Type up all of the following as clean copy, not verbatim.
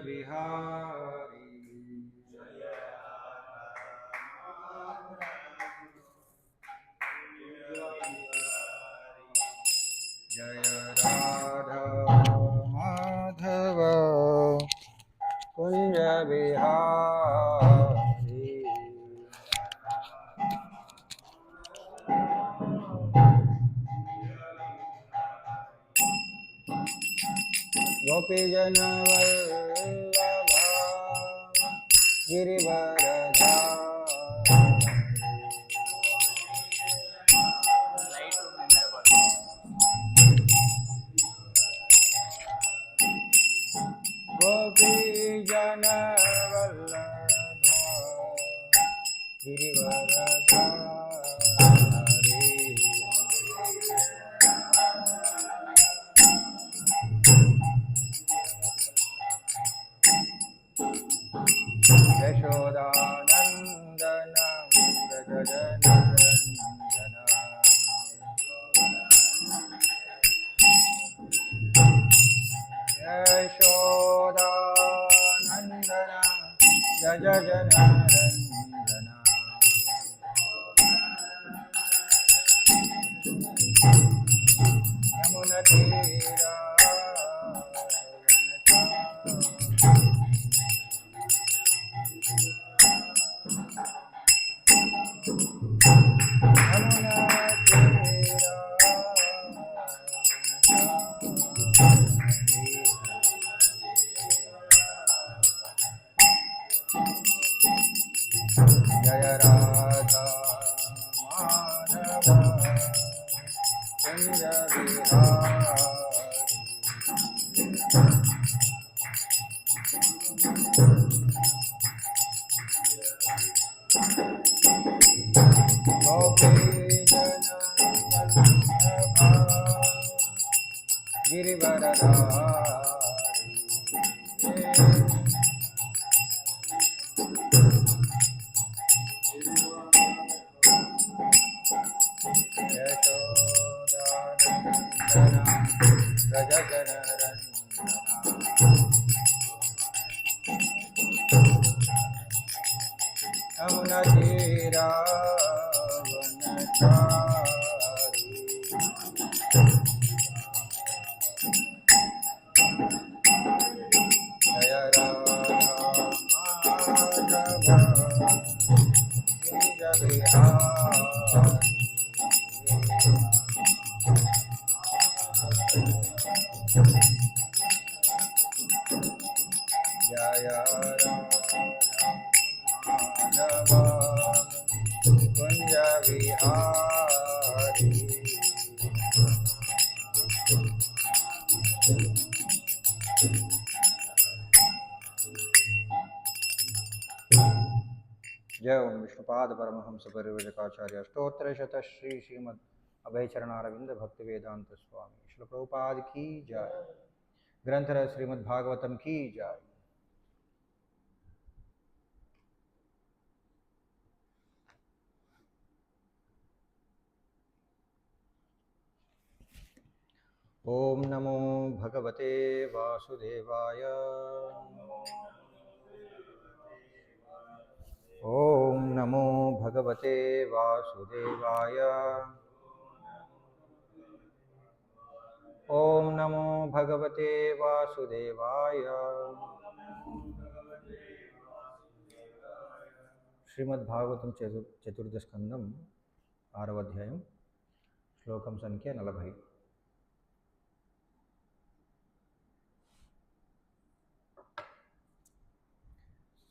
बिहारी जय राधा माधव कुंज बिहारी गोपीजन वल्लभा गिरिवरधारी गोपीजन वल्लभा गिरिवरधारी यशोदानन्दन व्रजनरञ्जन यशोदानन्दन व्रजनरञ्जन यमुनतीरा जय राधा माधव कुंज बिहारी गिरिवरधारी जय ओम विष्णुपाद परमहंस परिव्रजकाचार्य स्तोत्र शत श्री श्रीमद अभय चरणारविंद भक्ति वेदांत स्वामी श्री प्रभुपाद की जय। ग्रंथराज श्रीमद् भागवतम की जय। ओम नमो भगवते वासुदेवाय। ओम नमो भगवते वासुदेवाय। ओम नमो भगवते वासुदेवाय। श्रीमद्भागवतं चतुर्थस्कंदं 6వ अध्यायं श्लोकं संख्या 40।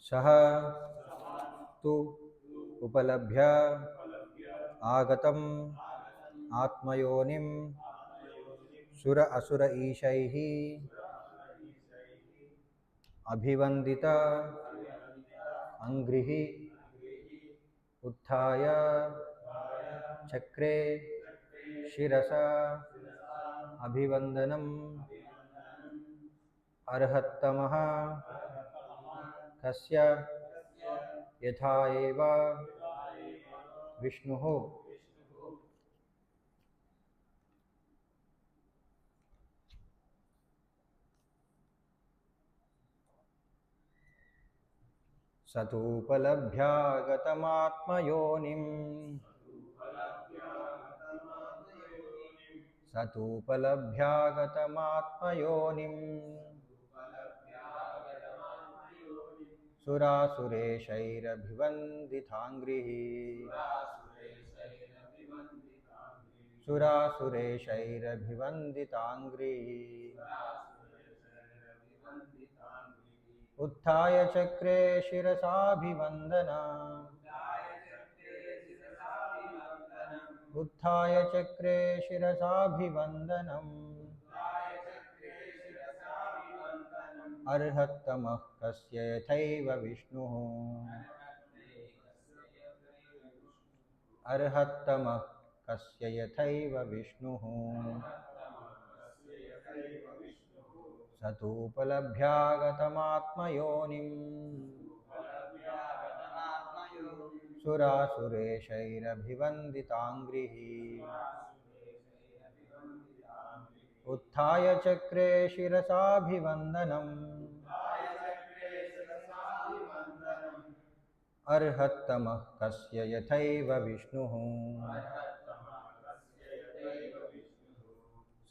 सः तु उपलभ्य आगतम् आत्मयोनिं सुर असुर ईशैः अभिवन्दित अंघ्रिः उत्थाय चक्रे शिरसा अभिवन्दनम् अर्हत्तमः कस्य यथा एव विष्णुः। सतूपलभ्यागतमात्मयोनिम् सतूपलभ्यागतमात्मयोनिम् सुरासुरेशैरभिवन्दिताङ्घ्रिः उत्थाय चक्रे शिरसाभिवन्दना उत्थाय चक्रे शिरसाभिवन्दनम् अर्हत्तमः कस्य यथैव विष्णुः अर्हत्तमः कस्य यथैव विष्णुः सतूपलभ्यागतमात्मयोनिम् सुरासुरेशैरभिवन्दिताङ्घ्रिः उत्थाय चक्रे शिरसाभिवन्दनम् अर्हत्तमः कस्य यथैव विष्णुः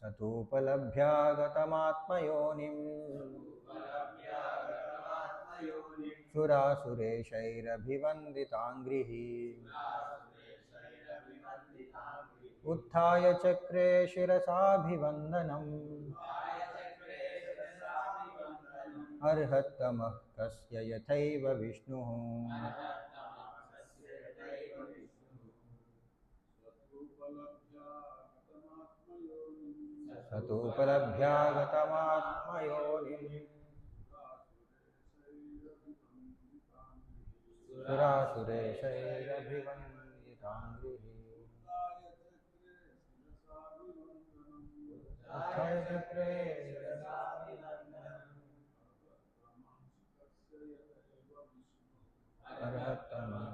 सतूपलभ्यागतमात्मयोनिम् सुरासुरेशैरभिवन्दिताङ्घ्रिः उत्थाय चक्रे शिरसाभिवन्दनम् अर्हत्तमः कस्य यथैव विष्णुः सतूपलभ्यागतमात्मयोनिम् सुरासुरेशैरभिवन्दिताङ्घ्रिः उत्थाय चक्रे अर्हत्तमः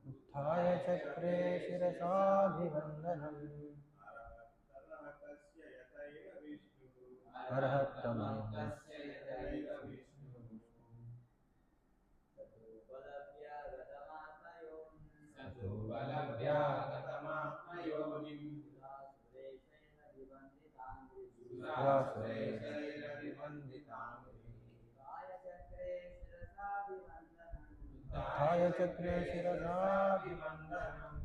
उत्थाय चक्रे शिरसाभिवन्दनम् अर्हत्तमः उत्थाय चक्रे शिरसाभिवन्दनम्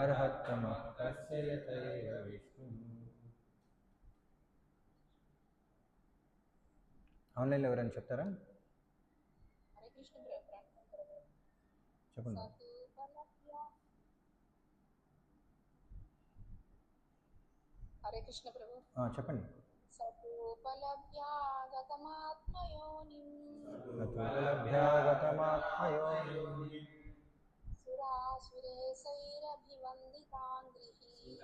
अर्हत्तमः कस्य यथैव विष्णुः ఆన్లైన్లో ఎవరైనా చెప్తారా? హరే కృష్ణ ప్రభు. చెప్పండి. హరే కృష్ణ ప్రభు. చెప్పండి. సతూపలభ్యాగతమాత్మయోనిం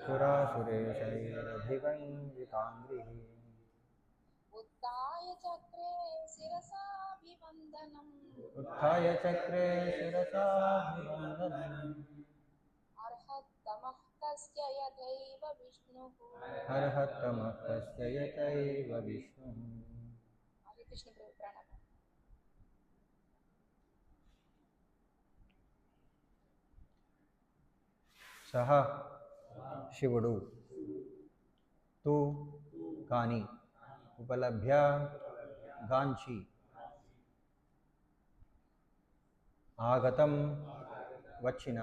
సురాసురేశైరభివందితాంఘ్రిः उत्थाय चक्रे शिरसाभिवन्दनम् अर्हत्तमः कस्य यथैव विष्णुः हरे कृष्ण प्रभु. प्रणव. सह शिवुडु तू कानी उपलभ्य गांची आगतं వచ్చిన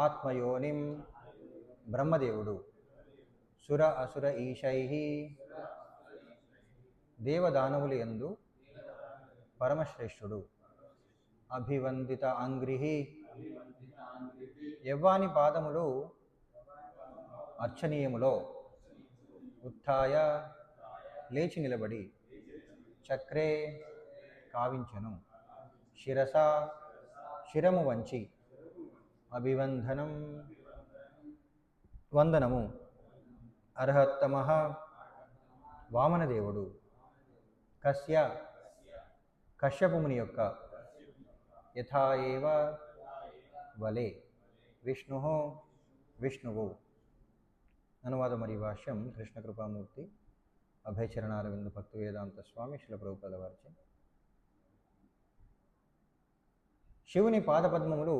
ఆత్మయోనిం బ్రహ్మదేవుడు సుర అసుర ఈశైః దేవదానవులు యందు పరమశ్రేష్ఠుడు అభివందిత అంగ్రిః యవ్వాని పాదములు అర్చనీయములో ఉత్థాయ లేచి నిలబడి చక్రే కావించెను శిరస శిరము వంచి అభివందనం వందనము అర్హత్తమ వామనదేవుడు కస్య కశ్యపుముని యొక్క యథా ఏవ వలే విష్ణు విష్ణువు. అనువాద మరియు భాష్యం కృష్ణ కృపామూర్తి అభయచరణారవింద భక్తి వేదాంత స్వామి శ్రీల ప్రభుపాద వారిచే. శివుని పాదపద్మములు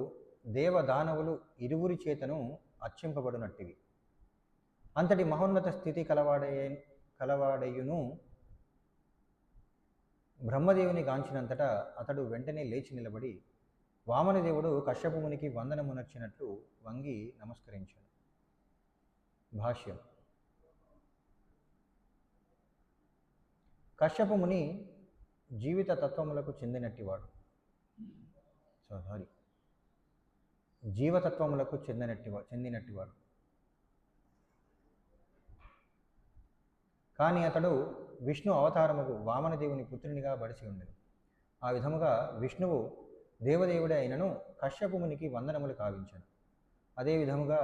దేవదానవులు ఇరువురి చేతను అర్చింపబడినట్టివి. అంతటి మహోన్నత స్థితి కలవాడయును బ్రహ్మదేవుని గాంచినంతటా అతడు వెంటనే లేచి నిలబడి వామనదేవుడు కశ్యపుమునికి వందనమునర్చినట్లు వంగి నమస్కరించాడు. భాష్యం. కశ్యపుముని జీవిత తత్వములకు చెందినట్టివాడు. జీవతత్వములకు చెందినట్టివాడు. కానీ అతడు విష్ణు అవతారముకు వామనదేవుని పుత్రునిగా బడిసి ఉండెను. ఆ విధముగా విష్ణువు దేవదేవుడే అయినను కశ్యపుమునికి వందనములు కావించాను. అదేవిధముగా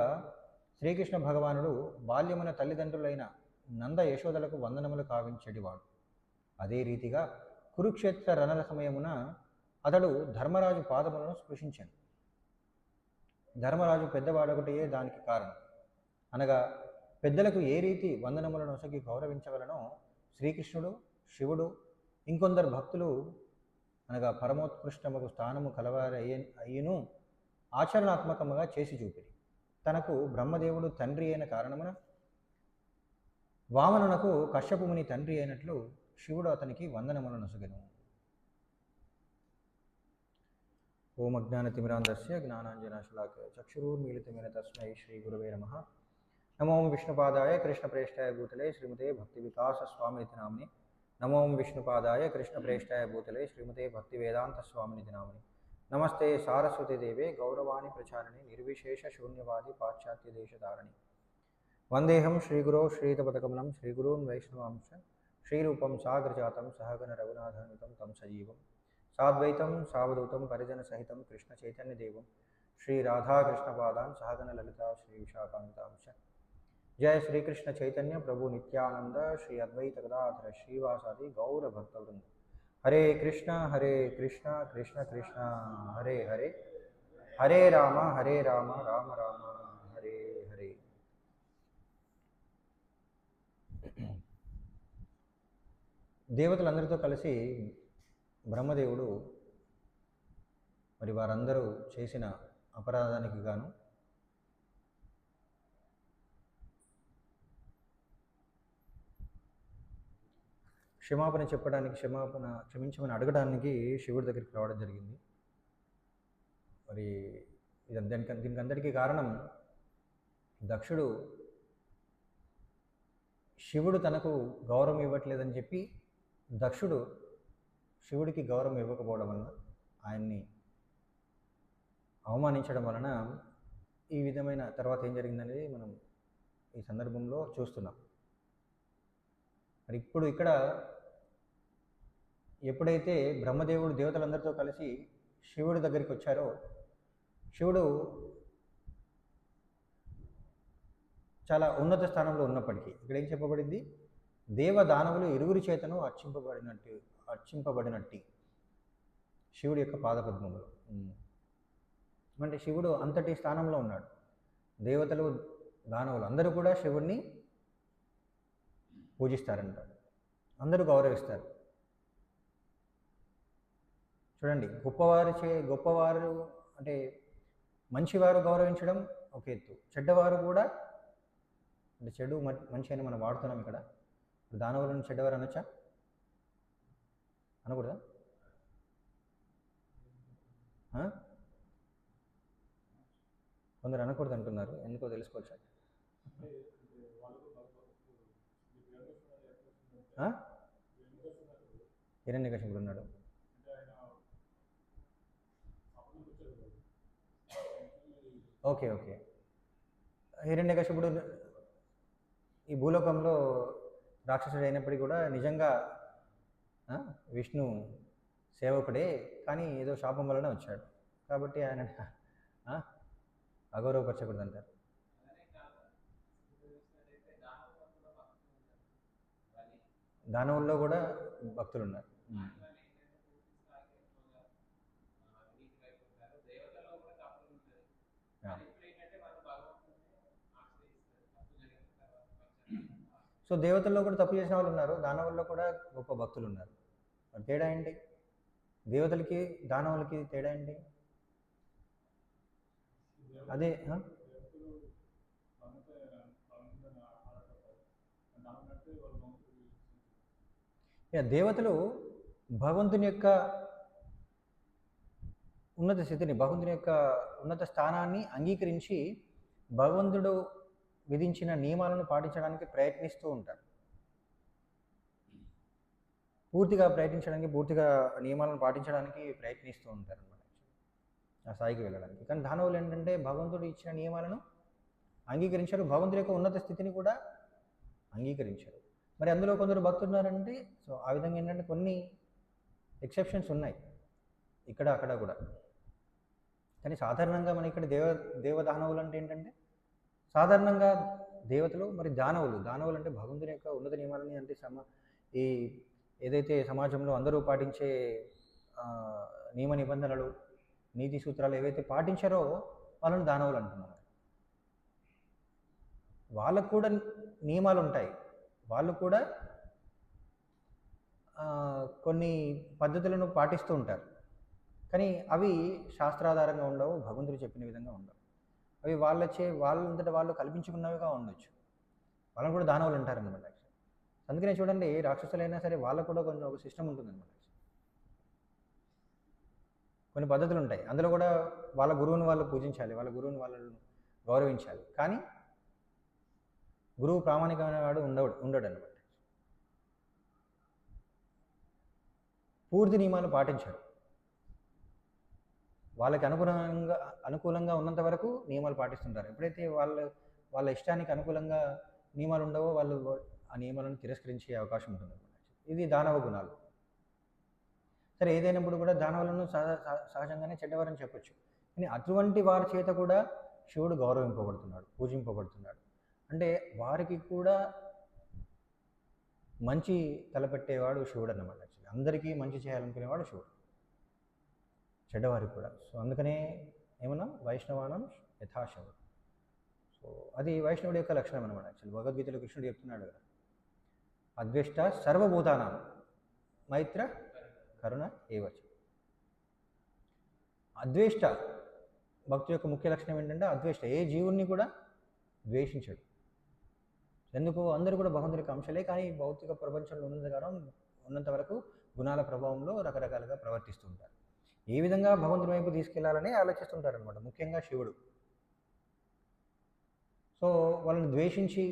శ్రీకృష్ణ భగవానుడు బాల్యమున తల్లిదండ్రులైన నంద యశోదలకు వందనములు కావించేటివాడు. అదే రీతిగా కురుక్షేత్ర రణల సమయమున అతడు ధర్మరాజు పాదములను స్పృశించాను. ధర్మరాజు పెద్దవాడొకటే దానికి కారణం. అనగా పెద్దలకు ఏ రీతి వందనములను నొసగి గౌరవించవలనో శ్రీకృష్ణుడు, శివుడు, ఇంకొందరు భక్తులు అనగా పరమోత్కృష్టముకు స్థానము అయ్యును ఆచరణాత్మకముగా చేసి చూపిరి. తనకు బ్రహ్మదేవుడు తండ్రి అయిన కారణమున వామనునకు కశ్యపుముని తండ్రి అయినట్లు శివుడు అతనికి వందనములను నొసగెను. ఓం అజ్ఞానతిమిరాంధస్య జ్ఞానాంజనశలాకయ చక్షురున్మీలితమేన తస్మై శ్రీ గురవే నమః. నమో విష్ణుపాదాయ కృష్ణప్రేష్టాయ భూతలే శ్రీమతే భక్తి వికాస స్వామినితి నామిని. నమో విష్ణుపాదాయ కృష్ణప్రేష్టాయ భూతలే శ్రీమతే భక్తి వేదాంత స్వామినితి నామిని. నమస్తే సారస్వతి దేవే గౌరవాణి ప్రచారిణి నిర్విశేష శూన్యవాది పాశ్చాత్య దేశధారణి. వందేహం శ్రీగురో శ్రీతపదకమలం శ్రీగురూన్ వైష్ణవాంశ శ్రీరూపం సాగరజాతం సహగణ రఘునాథాన్వితం తం సజీవం సాద్వైతం సావధూతం పరిజన సహితం కృష్ణ చైతన్యదేవం శ్రీ రాధాకృష్ణపాదాన్ సహగణ లలిత శ్రీ విశాఖాంతాంశ. జయ శ్రీకృష్ణ చైతన్య ప్రభు నిత్యానంద శ్రీ అద్వైత గదాధర శ్రీవాసాది గౌర భక్తవృంద. హరే కృష్ణ కృష్ణ కృష్ణ హరే హరే, హరే రామ రామ రామ హరే హరే. దేవతలందరితో కలిసి బ్రహ్మదేవుడు మరి వారందరూ చేసిన అపరాధానికి గాను క్షమాపణ చెప్పడానికి క్షమించమని అడగడానికి శివుడి దగ్గరికి రావడం జరిగింది. మరి దీనికి అందరికీ కారణం దక్షుడు శివుడు తనకు గౌరవం ఇవ్వట్లేదని చెప్పి దక్షుడు శివుడికి గౌరవం ఇవ్వకపోవడం వలన ఆయన్ని అవమానించడం వలన ఈ విధమైన తర్వాత ఏం జరిగిందనేది మనం ఈ సందర్భంలో చూస్తున్నాం. మరి ఇప్పుడు ఇక్కడ ఎప్పుడైతే బ్రహ్మదేవుడు దేవతలందరితో కలిసి శివుడి దగ్గరికి వచ్చారో శివుడు చాలా ఉన్నత స్థానంలో ఉన్నప్పటికీ ఇక్కడ ఏం చెప్పబడింది, దేవదానవులు ఇరువురి చేతను అర్చింపబడినట్టి శివుడి యొక్క పాదపద్మములు. అంటే శివుడు అంతటి స్థానంలో ఉన్నాడు. దేవతలు దానవులు అందరూ కూడా శివుడిని పూజిస్తారంట, అందరూ గౌరవిస్తారు. చూడండి, గొప్పవారు అంటే మంచివారు గౌరవించడం ఒక ఎత్తు, చెడ్డవారు కూడా అంటే చెడు మంచి అని మనం వాడుతున్నాం ఇక్కడ. దానవులను చెడ్డవారు అనొచ్చా? అనకూడదా? కొందరు అనకూడదు అంటున్నారు, ఎందుకో తెలుసుకోవచ్చా? హిరణ్యకశిపుడు ఉన్నాడు. ఓకే ఓకే, హిరణ్యకశిపుడు ఈ భూలోకంలో రాక్షసుడు అయినప్పటికీ కూడా నిజంగా విష్ణు సేవకుడే, కానీ ఏదో శాపం వలన వచ్చాడు కాబట్టి ఆయన అగౌరవపరచకూడదు అంటారు. దానవుల్లో కూడా భక్తులు ఉన్నారు. సో దేవతల్లో కూడా తప్పు చేసిన వాళ్ళు ఉన్నారు, దానవుల్లో కూడా గొప్ప భక్తులు ఉన్నారు. మరి తేడా ఏంటి? దేవతలకి దానవులకి తేడా ఏంటి? అదే దేవతలు భగవంతుని యొక్క ఉన్నత స్థితిని, భగవంతుని యొక్క ఉన్నత స్థానాన్ని అంగీకరించి భగవంతుడు విధించిన నియమాలను పాటించడానికి ప్రయత్నిస్తూ ఉంటారు. పూర్తిగా నియమాలను పాటించడానికి ప్రయత్నిస్తూ ఉంటారు అన్నమాట, ఆ స్థాయికి వెళ్ళడానికి. కానీ దానవులు ఏంటంటే భగవంతుడు ఇచ్చిన నియమాలను అంగీకరించారు, భగవంతుడి యొక్క ఉన్నత స్థితిని కూడా అంగీకరించారు. మరి అందులో కొందరు భక్తులు ఉన్నారంటే, సో ఆ విధంగా ఏంటంటే కొన్ని ఎక్సెప్షన్స్ ఉన్నాయి ఇక్కడ అక్కడ కూడా. కానీ సాధారణంగా మన ఇక్కడ దేవదానవులు అంటే ఏంటంటే, సాధారణంగా దేవతలు మరి దానవులు అంటే భగవంతుని యొక్క ఉన్నత నియమాలని, అంటే ఈ ఏదైతే సమాజంలో అందరూ పాటించే నియమ నిబంధనలు, నీతి సూత్రాలు ఏవైతే పాటించారో వాళ్ళని దానవులు అంటున్నారు. వాళ్ళకు కూడా నియమాలు ఉంటాయి, వాళ్ళు కూడా కొన్ని పద్ధతులను పాటిస్తూ ఉంటారు. కానీ అవి శాస్త్రాధారంగా ఉండవు, భగవంతుడు చెప్పిన విధంగా ఉండవు. అవి వాళ్ళంతటా వాళ్ళు కల్పించుకున్నవిగా ఉండొచ్చు. వాళ్ళని కూడా దానవులు అంటారనమాట. అందుకనే చూడండి, రాక్షసులైనా సరే వాళ్ళకు కూడా కొంచెం ఒక సిస్టమ్ ఉంటుందన్నమాట, కొన్ని పద్ధతులు ఉంటాయి. అందులో కూడా వాళ్ళ గురువుని వాళ్ళు పూజించాలి, వాళ్ళ గురువుని వాళ్ళను గౌరవించాలి. కానీ గురువు ప్రామాణికమైన వాడు ఉండడు అనమాట. పూర్తి నియమాలు పాటించాడు. వాళ్ళకి అనుకూలంగా ఉన్నంత వరకు నియమాలు పాటిస్తుంటారు. ఎప్పుడైతే వాళ్ళ ఇష్టానికి అనుకూలంగా నియమాలు ఉండవో వాళ్ళు ఆ నియమాలను తిరస్కరించే అవకాశం ఉంటుంది అనమాట. ఇది దానవ గుణాలు. సరే, ఏదైనప్పుడు కూడా దానవులను సహజంగానే చెడ్డవారని చెప్పొచ్చు. కానీ అటువంటి వారి చేత కూడా శివుడు గౌరవింపబడుతున్నాడు, పూజింపబడుతున్నాడు. అంటే వారికి కూడా మంచి తలపెట్టేవాడు శివుడు అన్నమాట. అందరికీ మంచి చేయాలనుకునేవాడు శివుడు, చెడ్డవారికి కూడా. సో అందుకనే ఏమన్నా వైష్ణవానం యథాశివుడు. సో అది వైష్ణవుడి యొక్క లక్షణం అనమాట. యాక్చువల్లీ భగవద్గీతలో కృష్ణుడు చెప్తున్నాడు కదా, అద్వేష్ట సర్వభూతానాం మైత్ర కరుణ ఏవచ. అద్వేష్ట భక్తి యొక్క ముఖ్య లక్షణం ఏంటంటే అద్వేష్ట, ఏ జీవుణ్ణి కూడా ద్వేషించడు. ఎందుకు? అందరూ కూడా భగవంతుడి యొక్క అంశాలే, కానీ భౌతిక ప్రపంచంలో ఉన్నంత వరకు గుణాల ప్రభావంలో రకరకాలుగా ప్రవర్తిస్తుంటారు. ఏ విధంగా భగవంతుని వైపు తీసుకెళ్లాలని ఆలోచిస్తుంటారనమాట, ముఖ్యంగా శివుడు. సో వాళ్ళని ద్వేషించి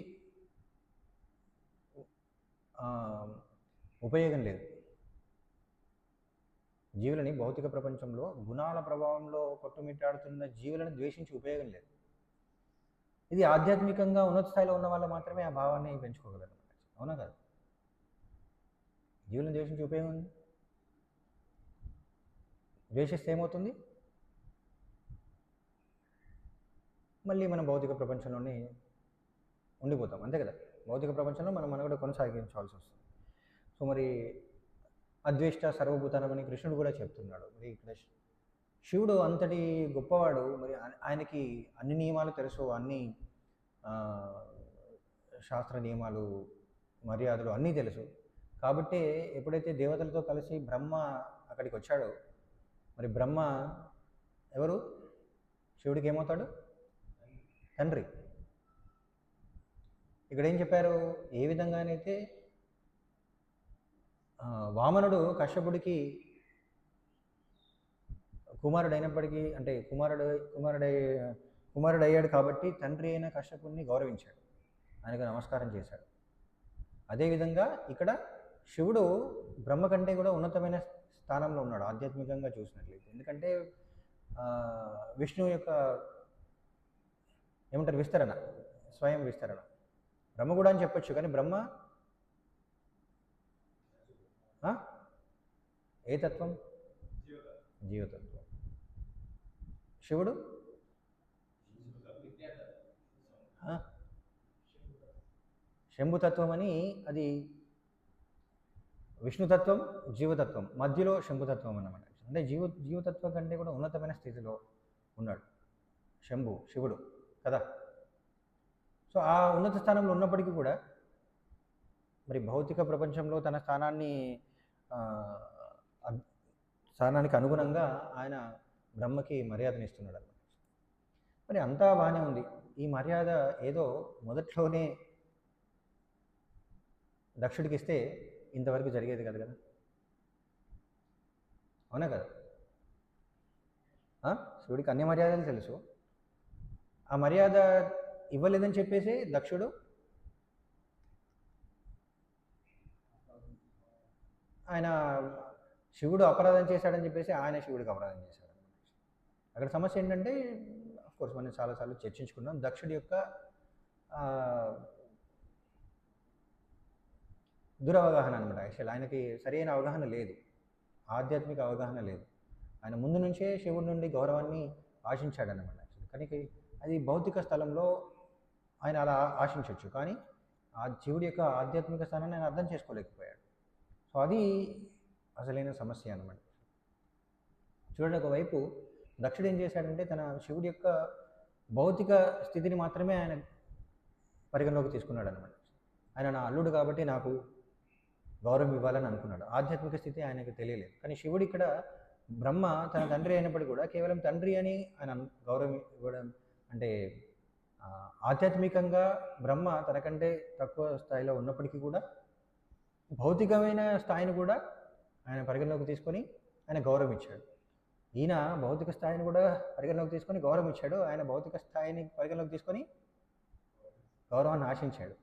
ఉపయోగం లేదు. జీవులని భౌతిక ప్రపంచంలో గుణాల ప్రభావంలో కొట్టుమిట్టాడుతున్న జీవులను ద్వేషించి ఉపయోగం లేదు. ఇది ఆధ్యాత్మికంగా ఉన్నత స్థాయిలో ఉన్న వాళ్ళు మాత్రమే ఆ భావాన్ని పెంచుకోగలరు. అవునా కదా? జీవులను ద్వేషించి ఉపయోగం ఉంది. ద్వేషిస్తే ఏమవుతుంది? మళ్ళీ మనం భౌతిక ప్రపంచంలోనే ఉండిపోతాం, అంతే కదా? భౌతిక ప్రపంచంలో మనం కూడా కొనసాగించాల్సి వస్తుంది. సో మరి అద్వేష్ట సర్వభూతానం అని కృష్ణుడు కూడా చెప్తున్నాడు. మరి ఇక్కడ శివుడు అంతటి గొప్పవాడు, మరి ఆయనకి అన్ని నియమాలు తెలుసు, అన్ని శాస్త్ర నియమాలు, మర్యాదలు అన్నీ తెలుసు. కాబట్టి ఎప్పుడైతే దేవతలతో కలిసి బ్రహ్మ అక్కడికి వచ్చాడో, మరి బ్రహ్మ ఎవరు? శివుడికి ఏమవుతాడు? తండ్రి. ఇక్కడ ఏం చెప్పారు? ఏ విధంగానైతే వామనుడు కశ్యపుడికి కుమారుడైనప్పటికీ, అంటే కుమారుడయ్యాడు కాబట్టి తండ్రి అయిన కశ్యపుడిని గౌరవించాడు, ఆయనకు నమస్కారం చేశాడు. అదేవిధంగా ఇక్కడ శివుడు బ్రహ్మ కంటే కూడా ఉన్నతమైన స్థానంలో ఉన్నాడు ఆధ్యాత్మికంగా చూసినట్లయితే. ఎందుకంటే విష్ణువు యొక్క ఏమంటారు, విస్తరణ, స్వయం విస్తరణ. బ్రహ్మ కూడా అని చెప్పొచ్చు, కానీ బ్రహ్మ ఏ తత్వం? జీవతత్వం. శివుడు శంభుతత్వం అని, అది విష్ణుతత్వం, జీవతత్వం, మధ్యలో శంభుతత్వం అన్నమాట. అంటే జీవతత్వం కంటే కూడా ఉన్నతమైన స్థితిలో ఉన్నాడు శివుడు కదా. సో ఆ ఉన్నత స్థానంలో ఉన్నప్పటికీ కూడా మరి భౌతిక ప్రపంచంలో తన స్థానానికి అనుగుణంగా ఆయన బ్రహ్మకి మర్యాదనిస్తున్నాడు అన్నమాట. మరి అంతా బాగానే ఉంది. ఈ మర్యాద ఏదో మొదట్లోనే దక్షుడికి ఇస్తే ఇంతవరకు జరిగేది కదా కదా, అవునా కదా. శివుడికి అన్ని మర్యాదలు తెలుసు. ఆ మర్యాద ఇవ్వలేదని చెప్పేసి దక్షుడు ఆయన శివుడు అపరాధం చేశాడని చెప్పేసి ఆయన శివుడికి అపరాధం చేశాడు. అక్కడ సమస్య ఏంటంటే కోర్స్ మనం చాలాసార్లు చర్చించుకున్నాం. దక్షుడి యొక్క దురవగాహన అనమాట. యాక్చువల్ ఆయనకి సరైన అవగాహన లేదు, ఆధ్యాత్మిక అవగాహన లేదు. ఆయన ముందు నుంచే శివుడి నుండి గౌరవాన్ని ఆశించాడనమాట. యాక్చువల్లీ కానీ అది భౌతిక స్థలంలో ఆయన అలా ఆశించవచ్చు, కానీ ఆ శివుడి యొక్క ఆధ్యాత్మిక స్థానాన్ని ఆయన అర్థం చేసుకోలేకపోయాడు. సో అది అసలైన సమస్య అనమాట. చూడండి, ఒకవైపు దక్షుడు ఏం చేశాడంటే తన శివుడి యొక్క భౌతిక స్థితిని మాత్రమే ఆయన పరిగణలోకి తీసుకున్నాడు అనమాట. ఆయన నా అల్లుడు కాబట్టి నాకు గౌరవం ఇవ్వాలని అనుకున్నాడు. ఆధ్యాత్మిక స్థితి ఆయనకు తెలియలేదు. కానీ శివుడు ఇక్కడ బ్రహ్మ తన తండ్రి అయినప్పటికీ కూడా కేవలం తండ్రి అని ఆయన గౌరవం ఇవ్వడం అంటే ఆధ్యాత్మికంగా బ్రహ్మ తనకంటే తక్కువ స్థాయిలో ఉన్నప్పటికీ కూడా భౌతికమైన స్థాయిని కూడా ఆయన పరిగణలోకి తీసుకొని ఆయన గౌరవం ఇచ్చాడు. ఈయన భౌతిక స్థాయిని కూడా పరిగణలోకి తీసుకొని గౌరవం ఇచ్చాడు. ఆయన భౌతిక స్థాయిని పరిగణలోకి తీసుకొని గౌరవాన్ని ఆశించాడు.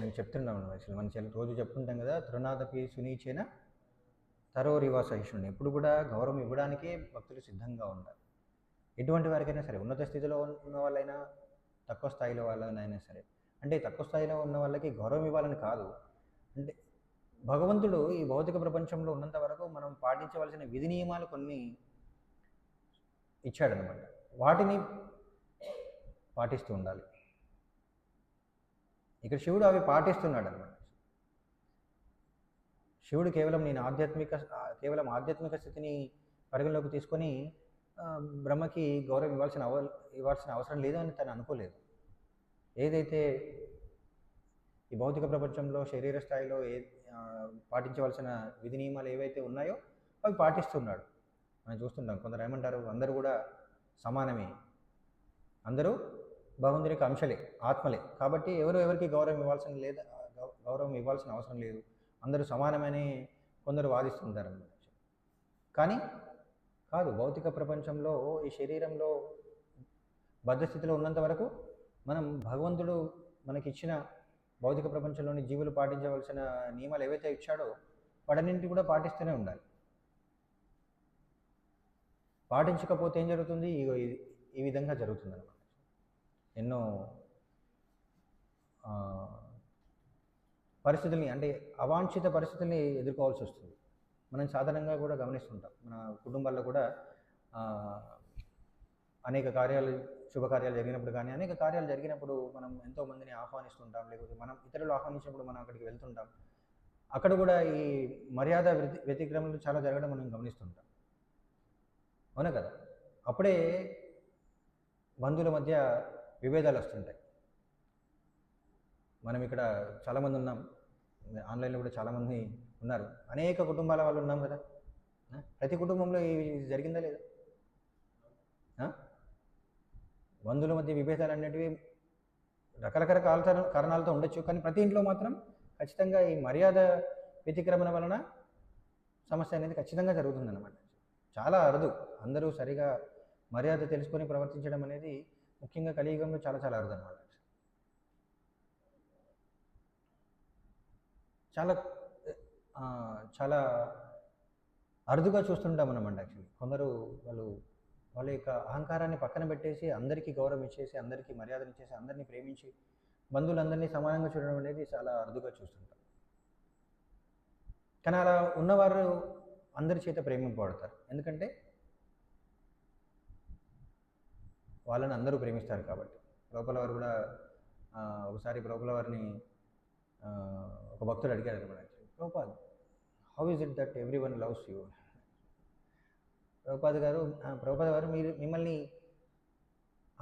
నేను చెప్తున్నాం అసలు మన రోజు చెప్పుకుంటాం కదా, తృణాదపి సునీచేన తరోరివా సహిష్ణుని. ఎప్పుడు కూడా గౌరవం ఇవ్వడానికే భక్తులు సిద్ధంగా ఉండాలి. ఎటువంటి వారికైనా సరే, ఉన్నత స్థితిలో ఉన్న వాళ్ళైనా తక్కువ స్థాయిలో వాళ్ళైనా సరే. అంటే తక్కువ స్థాయిలో ఉన్న వాళ్ళకి గౌరవం ఇవ్వాలని కాదు, అంటే భగవంతుడు ఈ భౌతిక ప్రపంచంలో ఉన్నంత వరకు మనం పాటించవలసిన విధి నియమాలు కొన్ని ఇచ్చాడనమాట. వాటిని పాటిస్తూ ఉండాలి. ఇక్కడ శివుడు అవి పాటిస్తున్నాడు అనమాట. శివుడు కేవలం ఆధ్యాత్మిక స్థితిని పరిగణలోకి తీసుకొని బ్రహ్మకి గౌరవం ఇవ్వాల్సిన అవసరం లేదు అని తను అనుకోలేదు. ఏదైతే ఈ భౌతిక ప్రపంచంలో శరీర స్థాయిలో పాటించవలసిన విధి నియమాలు ఏవైతే ఉన్నాయో అవి పాటిస్తున్నాడు. మనం చూస్తుంటాం, కొందరు ఏమంటారు, అందరూ కూడా సమానమే, అందరూ భగవంతుని యొక్క అంశలే, ఆత్మలే, కాబట్టి ఎవరికి గౌరవం ఇవ్వాల్సిన అవసరం లేదు, అందరూ సమానమని కొందరు వాదిస్తుంటారు అన్నమాట. కానీ కాదు, భౌతిక ప్రపంచంలో ఈ శరీరంలో బద్ధస్థితిలో ఉన్నంత వరకు మనం భగవంతుడు మనకిచ్చిన భౌతిక ప్రపంచంలోని జీవులు పాటించవలసిన నియమాలు ఏవైతే ఇచ్చాడో వాటన్నింటి కూడా పాటిస్తూనే ఉండాలి. పాటించకపోతే ఏం జరుగుతుంది, ఈ విధంగా జరుగుతుంది అన్నమాట. ఎన్నో పరిస్థితుల్ని, అంటే అవాంఛిత పరిస్థితుల్ని ఎదుర్కోవాల్సి వస్తుంది. మనం సాధారణంగా కూడా గమనిస్తుంటాం, మన కుటుంబాల్లో కూడా అనేక శుభకార్యాలు జరిగినప్పుడు కానీ అనేక కార్యాలు జరిగినప్పుడు మనం ఎంతోమందిని ఆహ్వానిస్తుంటాం, లేకపోతే మనం ఇతరులు ఆహ్వానించినప్పుడు మనం అక్కడికి వెళ్తుంటాం. అక్కడ కూడా ఈ మర్యాద వ్యతిక్రమణలు చాలా జరగడం మనం గమనిస్తుంటాం, అవునా కదా. అప్పుడే బంధువుల మధ్య విభేదాలు వస్తుంటాయి. మనం ఇక్కడ చాలామంది ఉన్నాం, ఆన్లైన్లో కూడా చాలామంది ఉన్నారు, అనేక కుటుంబాల వాళ్ళు ఉన్నాం కదా. ప్రతి కుటుంబంలో ఇది జరిగిందా లేదా? బంధువుల మధ్య విభేదాలు అనేటివి రకరకాల కారణాలతో ఉండొచ్చు, కానీ ప్రతి ఇంట్లో మాత్రం ఖచ్చితంగా ఈ మర్యాద వ్యతిక్రమణ వలన సమస్య అనేది ఖచ్చితంగా జరుగుతుందన్నమాట. చాలా అరుదు, అందరూ సరిగా మర్యాద తెలుసుకొని ప్రవర్తించడం అనేది ముఖ్యంగా కలియుగంలో చాలా చాలా అరుదు అన్నమాట. చాలా చాలా అరుదుగా చూస్తుంటాం అన్నమాట. యాక్చువల్లీ కొందరు వాళ్ళ యొక్క అహంకారాన్ని పక్కన పెట్టేసి అందరికీ గౌరవం ఇచ్చేసి, అందరికీ మర్యాదలు ఇచ్చేసి, అందరినీ ప్రేమించి బంధువులందరినీ సమానంగా చూడడం అనేది చాలా అరుదుగా చూస్తుంటాం. కానీ అలా ఉన్నవారు అందరి చేత ప్రేమింపబడతారు, ఎందుకంటే వాళ్ళని అందరూ ప్రేమిస్తారు కాబట్టి. ప్రభుపాల వారు కూడా ఒకసారి ప్రభుపాల వారిని ఒక భక్తుడు అడిగారు అనమాట, Prabhupad, how is it that every one loves you? Prabhupada గారు మిమ్మల్ని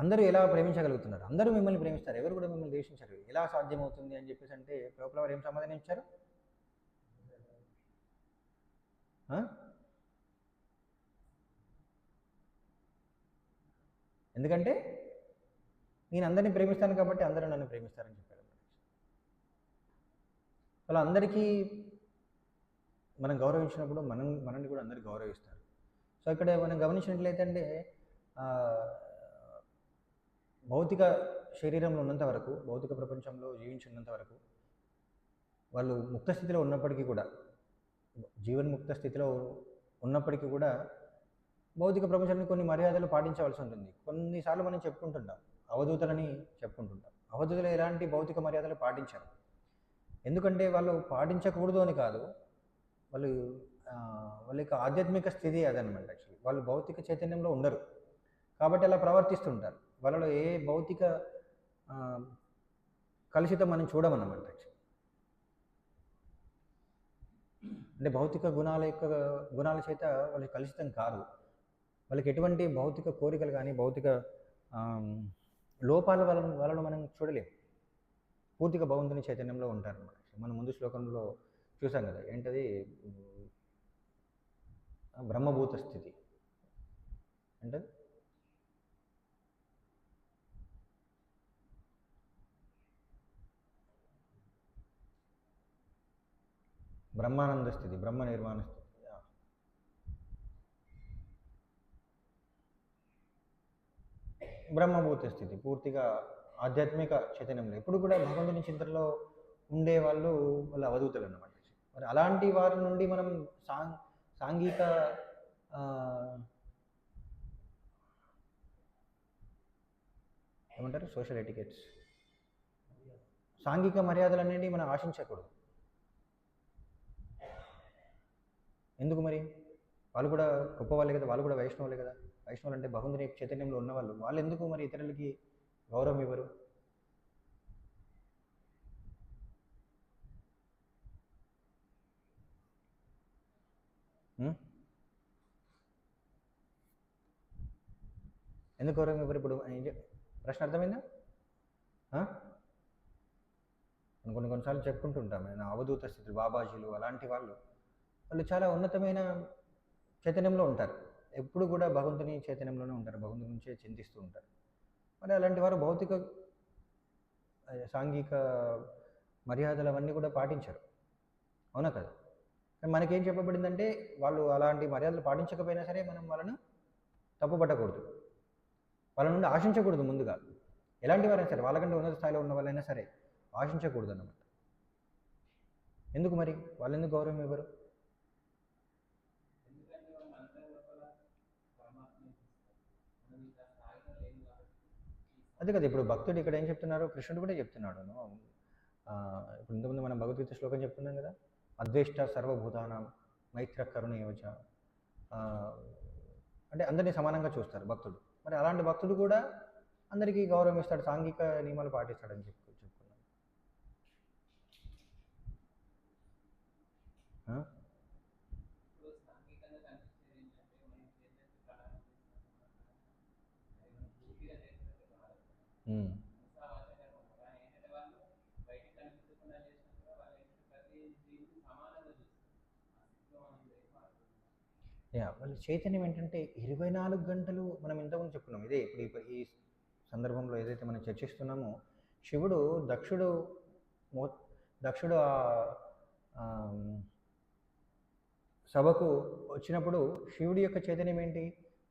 అందరూ ఎలా ప్రేమించగలుగుతున్నారు? అందరూ మిమ్మల్ని ప్రేమిస్తారు, ఎవరు కూడా మిమ్మల్ని ద్వేషించరు, ఎలా సాధ్యమవుతుంది అని చెప్పేసి అంటే ప్రభుపాల వారు ఏం సమాధానం ఇచ్చారు? ఎందుకంటే నేను అందరినీ ప్రేమిస్తాను కాబట్టి అందరూ నన్ను ప్రేమిస్తారని చెప్పారు. అలా అందరికీ మనం గౌరవించినప్పుడు మనల్ని కూడా అందరూ గౌరవిస్తారు. సో ఇక్కడ మనం గమనించినట్లయితే అంటే భౌతిక శరీరంలో ఉన్నంత వరకు, భౌతిక ప్రపంచంలో జీవించినంత వరకు వాళ్ళు ముక్త స్థితిలో ఉన్నప్పటికీ కూడా, జీవన్ముక్త స్థితిలో ఉన్నప్పటికీ కూడా భౌతిక ప్రపంచాన్ని కొన్ని మర్యాదలు పాటించవలసి ఉంటుంది. కొన్నిసార్లు మనం చెప్పుకుంటుంటాం, అవధూతలని చెప్పుకుంటుంటాం. అవధూతలు ఎలాంటి భౌతిక మర్యాదలు పాటించారు. ఎందుకంటే వాళ్ళు పాటించకూడదు అని కాదు, వాళ్ళ యొక్క ఆధ్యాత్మిక స్థితి అదనమాట. యాక్చువల్లీ వాళ్ళు భౌతిక చైతన్యంలో ఉండరు కాబట్టి అలా ప్రవర్తిస్తుంటారు. వాళ్ళలో ఏ భౌతిక కలుషితం మనం చూడమన్నమాట. యాక్చువల్లీ అంటే భౌతిక గుణాల చేత వాళ్ళకి కలుషితం కాదు. వాళ్ళకి ఎటువంటి భౌతిక కోరికలు కానీ భౌతిక లోపాల వాళ్ళను మనం చూడలేము. పూర్తిగా భగవంతుని చైతన్యంలో ఉంటారన్నమాట. మనం ముందు శ్లోకంలో చూసాం కదా, ఏంటది? బ్రహ్మభూత స్థితి అంటే బ్రహ్మానంద స్థితి, బ్రహ్మ నిర్మాణ స్థితి, బ్రహ్మభూత స్థితి, పూర్తిగా ఆధ్యాత్మిక చైతన్యంలో ఎప్పుడు కూడా భగవంతుని చింతనలో ఉండే వాళ్ళు అవధూతలు అన్నమాట. మరి అలాంటి వారి నుండి మనం సాంఘిక ఏమంటారు, సోషల్ ఎటికెట్స్, సాంఘిక మర్యాదలు అనేవి మనం ఆశించకూడదు. ఎందుకు మరి? వాళ్ళు కూడా గొప్పవాళ్ళే కదా, వాళ్ళు కూడా వైష్ణవులే కదా. వైష్ణవులు అంటే భగవంతుని చైతన్యంలో ఉన్నవాళ్ళు. వాళ్ళు ఎందుకు మరి ఇతరులకి గౌరవం ఇవ్వరు? ఎందుకు గౌరవం ఇవ్వరు? ఇప్పుడు ప్రశ్న అర్థమైందా? కొన్నిసార్లు చెప్పుకుంటుంటాం, నేను అవధూత స్థితులు, బాబాజీలు అలాంటి వాళ్ళు చాలా ఉన్నతమైన చైతన్యంలో ఉంటారు. ఎప్పుడు కూడా భగవంతుని చైతన్యంలోనే ఉంటారు, భగవంతుని నుంచే చింతిస్తూ ఉంటారు. మరి అలాంటి వారు భౌతిక సాంఘిక మర్యాదలు అవన్నీ కూడా పాటించరు, అవునా కదా? మనకేం చెప్పబడిందంటే వాళ్ళు అలాంటి మర్యాదలు పాటించకపోయినా సరే మనం వాళ్ళను తప్పుపట్టకూడదు, వాళ్ళ నుండి ఆశించకూడదు. ముందుగా ఎలాంటి వారైనా సరే, వాళ్ళకంటే ఉన్నత స్థాయిలో ఉన్న వాళ్ళైనా సరే ఆశించకూడదు అన్నమాట. ఎందుకు మరి? వాళ్ళు ఎందుకు గౌరవం ఇవ్వరు? అదే కదా, ఇప్పుడు భక్తుడు ఇక్కడ ఏం చెప్తున్నారు, కృష్ణుడు కూడా చెప్తున్నాడు. ఇప్పుడు ఇంతకుముందు మనం భగవద్గీత శ్లోకం చెప్తున్నాం కదా, అద్వేష్ట సర్వభూతానాం మైత్ర కరుణ యోచ, అంటే అందరినీ సమానంగా చూస్తారు భక్తుడు. మరి అలాంటి భక్తుడు కూడా అందరికీ గౌరవం ఇస్తాడు, సాంఘిక నియమాలు పాటిస్తాడని చెప్పుకున్నాం. వాళ్ళ చైతన్యం ఏంటంటే 24 గంటలు మనం ఇంతకుముందు చెప్పుకున్నాం. ఇదే ఇప్పుడు ఈ సందర్భంలో ఏదైతే మనం చర్చిస్తున్నామో, శివుడు దక్షుడు సభకు వచ్చినప్పుడు శివుడి యొక్క చైతన్యం ఏంటి?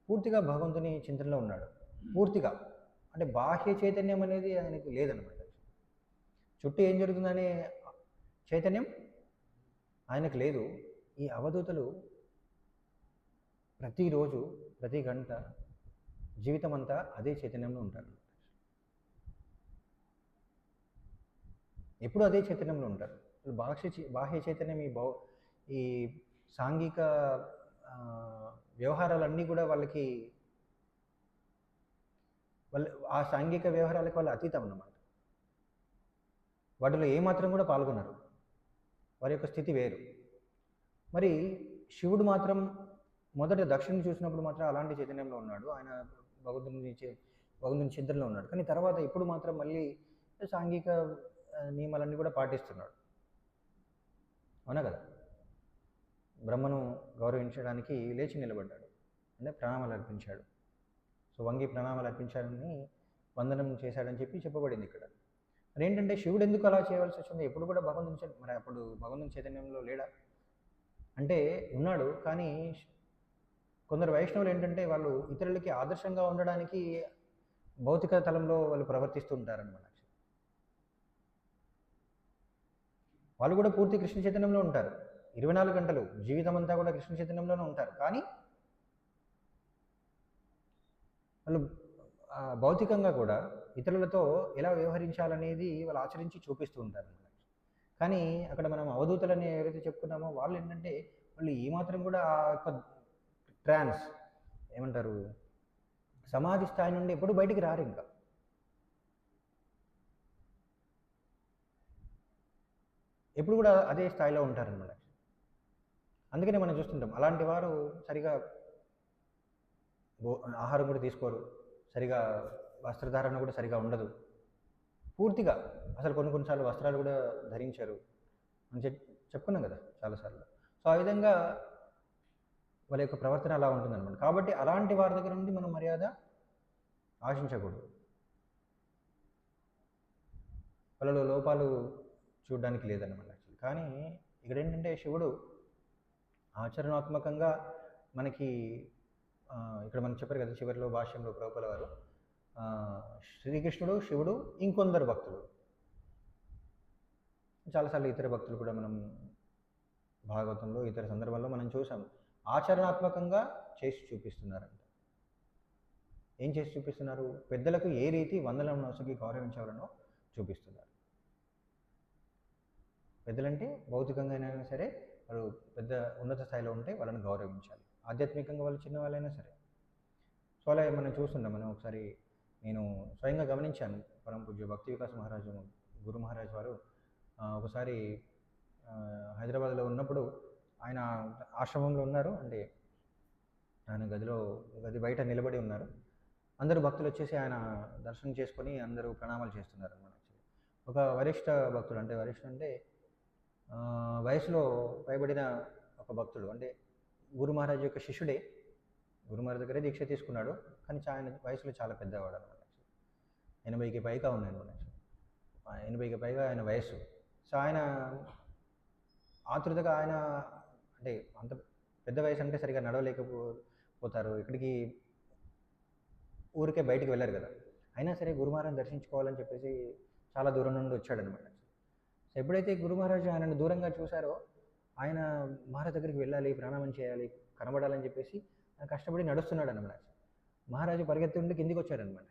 పూర్తిగా భగవంతుని చింతనలో ఉన్నాడు. పూర్తిగా అంటే బాహ్య చైతన్యం అనేది ఆయనకు లేదనమాట. చుట్టూ ఏం జరుగుతుందనే చైతన్యం ఆయనకు లేదు. ఈ అవధూతలు ప్రతిరోజు ప్రతి గంట జీవితం అంతా అదే చైతన్యంలో ఉంటారు, ఎప్పుడు అదే చైతన్యంలో ఉంటారు. బాహ్య చైతన్యం ఈ సాంఘిక వ్యవహారాలన్నీ కూడా వాళ్ళకి వాళ్ళు ఆ సాంఘిక వ్యవహారాలకు వాళ్ళు అతీతం అన్నమాట. వాటిలో ఏమాత్రం కూడా పాల్గొనరు. వారి యొక్క స్థితి వేరు. మరి శివుడు మాత్రం మొదట దక్షిణని చూసినప్పుడు మాత్రం అలాంటి చైతన్యంలో ఉన్నాడు. ఆయన భగవంతుని చింతనలో ఉన్నాడు. కానీ తర్వాత ఇప్పుడు మాత్రం మళ్ళీ సాంఘిక నియమాలన్నీ కూడా పాటిస్తున్నాడు. అవునా కదా? బ్రహ్మను గౌరవించడానికి లేచి నిలబడ్డాడు, అంటే ప్రణామాలు అర్పించాడు. సో వంగి ప్రణామాలు అర్పించాడని, వందనం చేశాడని చెప్పి చెప్పబడింది ఇక్కడ. మరి ఏంటంటే శివుడు ఎందుకు అలా చేయవలసి వచ్చింది? ఎప్పుడు కూడా మరి అప్పుడు భగవంతుని చైతన్యంలో లేడా అంటే ఉన్నాడు. కానీ కొందరు వైష్ణవులు ఏంటంటే వాళ్ళు ఇతరులకి ఆదర్శంగా ఉండడానికి భౌతిక తలంలో వాళ్ళు ప్రవర్తిస్తూ ఉంటారనమాట. వాళ్ళు కూడా పూర్తి కృష్ణ చైతన్యంలో ఉంటారు. 24 గంటలు జీవితం అంతా కూడా కృష్ణ చైతన్యంలోనే ఉంటారు. కానీ వాళ్ళు భౌతికంగా కూడా ఇతరులతో ఎలా వ్యవహరించాలనేది వాళ్ళు ఆచరించి చూపిస్తూ ఉంటారు అన్నమాట. కానీ అక్కడ మనం అవధూతలని ఎవరైతే చెప్పుకున్నామో వాళ్ళు ఏంటంటే వాళ్ళు ఏమాత్రం కూడా ఆ యొక్క ట్రాన్స్ ఏమంటారు సమాధి స్థాయి నుండి ఎప్పుడు బయటికి రారు. ఇంకా ఎప్పుడు కూడా అదే స్థాయిలో ఉంటారనమాట. అందుకనే మనం చూస్తుంటాం అలాంటి వారు సరిగా ఆహారం కూడా తీసుకోరు, సరిగా వస్త్రధారణ కూడా సరిగా ఉండదు, పూర్తిగా అసలు కొన్నిసార్లు వస్త్రాలు కూడా ధరించారు అని చెప్పుకున్నాం కదా చాలాసార్లు. సో ఆ విధంగా వాళ్ళ యొక్క ప్రవర్తన అలా ఉంటుందన్నమాట. కాబట్టి అలాంటి వారి దగ్గర నుండి మనం మర్యాద ఆశించకూడదు. వాళ్ళలో లోపాలు చూడడానికి లేదన్నమాట యాక్చువల్లీ. కానీ ఇక్కడ ఏంటంటే శివుడు ఆచరణాత్మకంగా మనకి ఇక్కడ మనకు చెప్పారు కదా చివరిలో భాష్యంలో ప్రభుపాల వారు, శ్రీకృష్ణుడు, శివుడు, ఇంకొందరు భక్తులు, చాలాసార్లు ఇతర భక్తులు కూడా మనం భాగవతంలో ఇతర సందర్భాల్లో మనం చూసాం ఆచరణాత్మకంగా చేసి చూపిస్తున్నారంట. ఏం చేసి చూపిస్తున్నారు? పెద్దలకు ఏ రీతి వందనం నొసగి గౌరవించవాలనో చూపిస్తున్నారు. పెద్దలంటే భౌతికంగా అయినా సరే వాళ్ళు పెద్ద ఉన్నత స్థాయిలో ఉంటే వాళ్ళని గౌరవించాలి, ఆధ్యాత్మికంగా వాళ్ళు చిన్న వాళ్ళైనా సరే. సో అలా మనం చూస్తున్నాం. మనం ఒకసారి నేను స్వయంగా గమనించాను. పరమ పూజ్య భక్తి వికాస్ మహారాజు గురు మహారాజ్ వారు ఒకసారి హైదరాబాద్లో ఉన్నప్పుడు ఆయన ఆశ్రమంలో ఉన్నారు. అంటే ఆయన గది బయట నిలబడి ఉన్నారు. అందరూ భక్తులు వచ్చేసి ఆయన దర్శనం చేసుకొని అందరూ ప్రణామాలు చేస్తున్నారు అన్నమాట. ఒక వరిష్ఠ భక్తుడు, అంటే వరిష్ఠ అంటే వయసులో పైబడిన ఒక భక్తుడు, అంటే గురు మహారాజ్ యొక్క శిష్యుడే, గురు మహారాజ్ దగ్గరే దీక్ష తీసుకున్నాడు. కానీ ఆయన వయసులో చాలా పెద్దవాడు అనమాట. 80కి పైగా ఉన్నాయి అనమాట. 80కి పైగా ఆయన వయసు. సో ఆయన ఆతృతగా ఆయన అంటే అంత పెద్ద వయసు అంటే సరిగా నడవలేకపోతారు, ఇక్కడికి ఊరికే బయటికి వెళ్ళారు కదా. అయినా సరే గురు మహారాజ్ దర్శించుకోవాలని చెప్పేసి చాలా దూరం నుండి వచ్చాడనమాట. సో ఎప్పుడైతే గురు మహారాజు ఆయనను దూరంగా చూశారో ఆయన మహారాజ్ దగ్గరికి వెళ్ళాలి, ప్రణామం చేయాలి, కనబడాలని చెప్పేసి ఆయన కష్టపడి నడుస్తున్నాడు అనమాట. మహారాజు పరిగెత్తుండి కిందికి వచ్చారనమాట.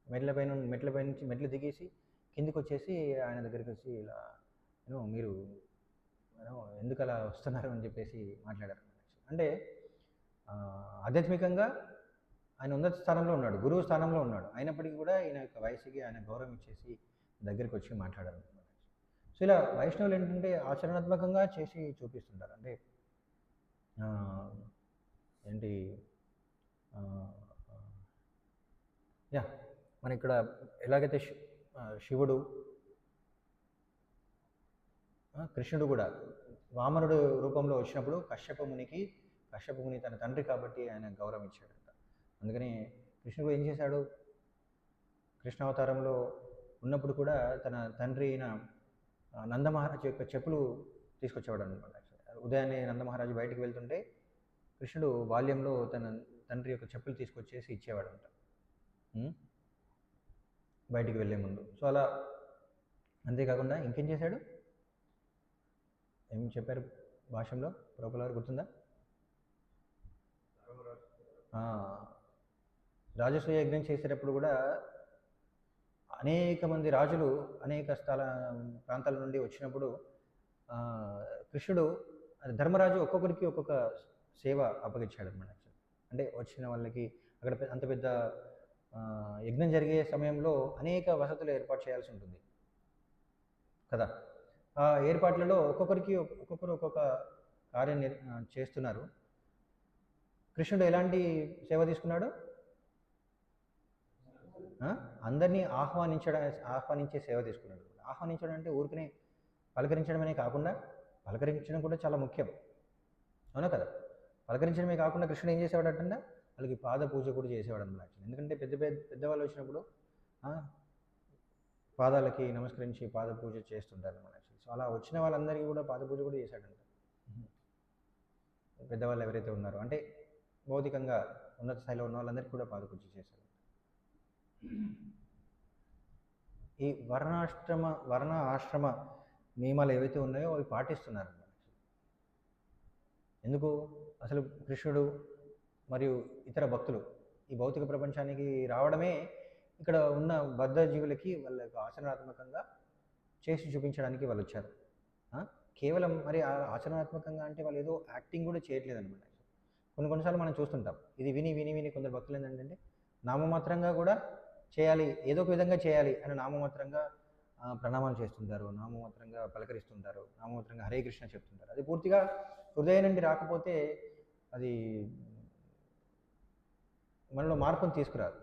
మెట్లపై నుంచి మెట్లు దిగేసి కిందికి వచ్చేసి ఆయన దగ్గరికి వచ్చి ఇలా మీరు ఎందుకు అలా వస్తున్నారు అని చెప్పేసి మాట్లాడారు. అంటే ఆధ్యాత్మికంగా ఆయన ఉన్నత స్థానంలో ఉన్నాడు, గురువు స్థానంలో ఉన్నాడు. అయినప్పటికీ కూడా ఈయన యొక్క వయసుకి ఆయన గౌరవం ఇచ్చేసి దగ్గరికి వచ్చి మాట్లాడారు అనమాట. సో ఇలా వైష్ణవులు ఏంటంటే ఆచరణాత్మకంగా చేసి చూపిస్తుంటారు. అంటే ఏంటి మన ఇక్కడ ఎలాగైతే శివుడు, కృష్ణుడు కూడా వామనుడు రూపంలో వచ్చినప్పుడు కశ్యప ముని తన తండ్రి కాబట్టి ఆయన గౌరవించాడంట. అందుకని కృష్ణుడు ఏం చేశాడు? కృష్ణావతారంలో ఉన్నప్పుడు కూడా తన తండ్రి అయిన నందమహారాజు యొక్క చెప్పులు తీసుకొచ్చేవాడు అనమాట. ఉదయాన్నే నందమహారాజు బయటికి వెళ్తుంటే కృష్ణుడు బాల్యంలో తన తండ్రి యొక్క చెప్పులు తీసుకొచ్చేసి ఇచ్చేవాడంట బయటికి వెళ్ళే ముందు. సో అలా అంతేకాకుండా ఇంకేం చేశాడు? ఏం చెప్పారు భాషలో ప్రభుపాల వారు గుర్తుందా? రాజసూయ యజ్ఞం చేసేటప్పుడు కూడా అనేక మంది రాజులు అనేక ప్రాంతాల నుండి వచ్చినప్పుడు కృష్ణుడు ధర్మరాజు ఒక్కొక్కరికి ఒక్కొక్క సేవ అప్పగించాడు అనమాట. అంటే వచ్చిన వాళ్ళకి అక్కడ అంత పెద్ద యజ్ఞం జరిగే సమయంలో అనేక వసతులు ఏర్పాటు చేయాల్సి ఉంటుంది కదా. ఆ ఏర్పాట్లలో ఒక్కొక్కరు ఒక్కొక్క కార్యం చేస్తున్నారు. కృష్ణుడు ఎలాంటి సేవ తీసుకున్నాడు? అందరినీ ఆహ్వానించే సేవ తీసుకున్నాడు. ఆహ్వానించడం అంటే ఊరికనే పలకరించడమనే కాకుండా, పలకరించడం కూడా చాలా ముఖ్యం, అవునా కదా. పలకరించడమే కాకుండా కృష్ణుడు ఏం చేసేవాడంటే వాళ్ళకి పాద పూజ కూడా చేసేవాడు అన్నమాట. ఎందుకంటే పెద్దవాళ్ళు వచ్చినప్పుడు పాదాలకి నమస్కరించి పాద పూజ చేస్తుంటారు అన్నమాట. సో అలా వచ్చిన వాళ్ళందరికీ కూడా పాద పూజ కూడా చేశాడంట. పెద్దవాళ్ళు ఎవరైతే ఉన్నారో, అంటే భౌతికంగా ఉన్నత స్థాయిలో ఉన్న వాళ్ళందరికీ కూడా పాద పూజ చేశాడు. ఈ వర్ణ ఆశ్రమ నియమాలు ఏవైతే ఉన్నాయో అవి పాటిస్తున్నారు. ఎందుకు? అసలు కృష్ణుడు మరియు ఇతర భక్తులు ఈ భౌతిక ప్రపంచానికి రావడమే ఇక్కడ ఉన్న బద్ధ జీవులకి వాళ్ళకు ఆచరణాత్మకంగా చేసి చూపించడానికి వాళ్ళు వచ్చారు. కేవలం మరి ఆచరణాత్మకంగా అంటే వాళ్ళు ఏదో యాక్టింగ్ కూడా చేయట్లేదు అనమాట. కొన్నిసార్లు మనం చూస్తుంటాం, ఇది విని విని విని కొందరు భక్తులు ఏంటంటే నామమాత్రంగా కూడా చేయాలి, ఏదో ఒక విధంగా చేయాలి అని నామమాత్రంగా ప్రణామాలు చేస్తుంటారు, నామమాత్రంగా పలకరిస్తుంటారు, నామమాత్రంగా హరే కృష్ణ చెప్తుంటారు. అది పూర్తిగా హృదయం నుండి రాకపోతే అది మనలో మార్పును తీసుకురాదు.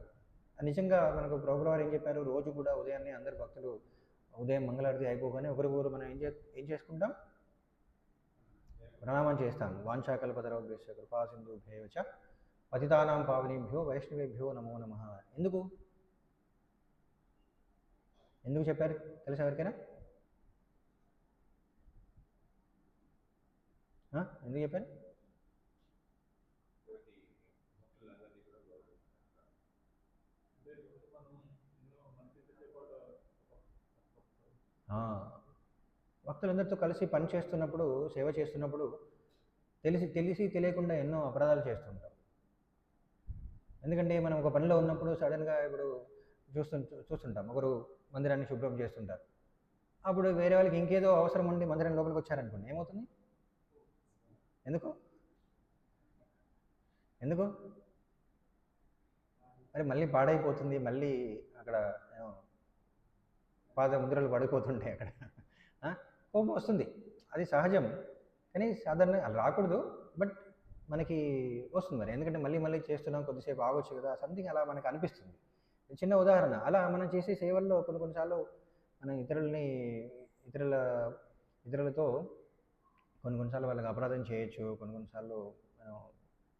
నిజంగా మనకు ప్రభువు వారు ఏం చెప్పారు? రోజు కూడా ఉదయాన్నే అందరు భక్తులు ఉదయం మంగళారతి అయిపోగానే ఒకరికొకరు మనం ఏం చేసుకుంటాం? ప్రణామం చేస్తాం. వాంఛాకల్పతరుభ్యశ్చ కృపాసింధుభ్యేవచ పతితానాం పావనేభ్యో వైష్ణవేభ్యో నమో నమః. ఎందుకు చెప్పారు తెలుసా ఎవరికైనా? ఎందుకు చెప్పారు? భక్తులందరితో కలిసి పని చేస్తున్నప్పుడు, సేవ చేస్తున్నప్పుడు తెలిసి తెలియకుండా ఎన్నో అపరాధాలు చేస్తుంటాం. ఎందుకంటే మనం ఒక పనిలో ఉన్నప్పుడు సడన్గా ఇప్పుడు చూస్తుంటాం, ఒకరు మందిరాన్ని శుభ్రం చేస్తుంటారు. అప్పుడు వేరే వాళ్ళకి ఇంకేదో అవసరం ఉండి మందిరం లోపలికి వచ్చారనుకోండి, ఏమవుతుంది? ఎందుకు మరి మళ్ళీ పాడైపోతుంది, మళ్ళీ అక్కడ పాద ముద్రలు పడిపోతుంటాయి. అక్కడ కోపం వస్తుంది, అది సహజం. కానీ సాధారణంగా అలా రాకూడదు, బట్ మనకి వస్తుంది మరి. ఎందుకంటే మళ్ళీ చేస్తున్నాం, కొద్దిసేపు ఆగొచ్చు కదా, సంథింగ్ అలా మనకు అనిపిస్తుంది. చిన్న ఉదాహరణ, అలా మనం చేసే సేవల్లో కొన్నిసార్లు మనం ఇతరులతో కొన్నిసార్లు వాళ్ళకి అపరాధం చేయొచ్చు, కొన్నిసార్లు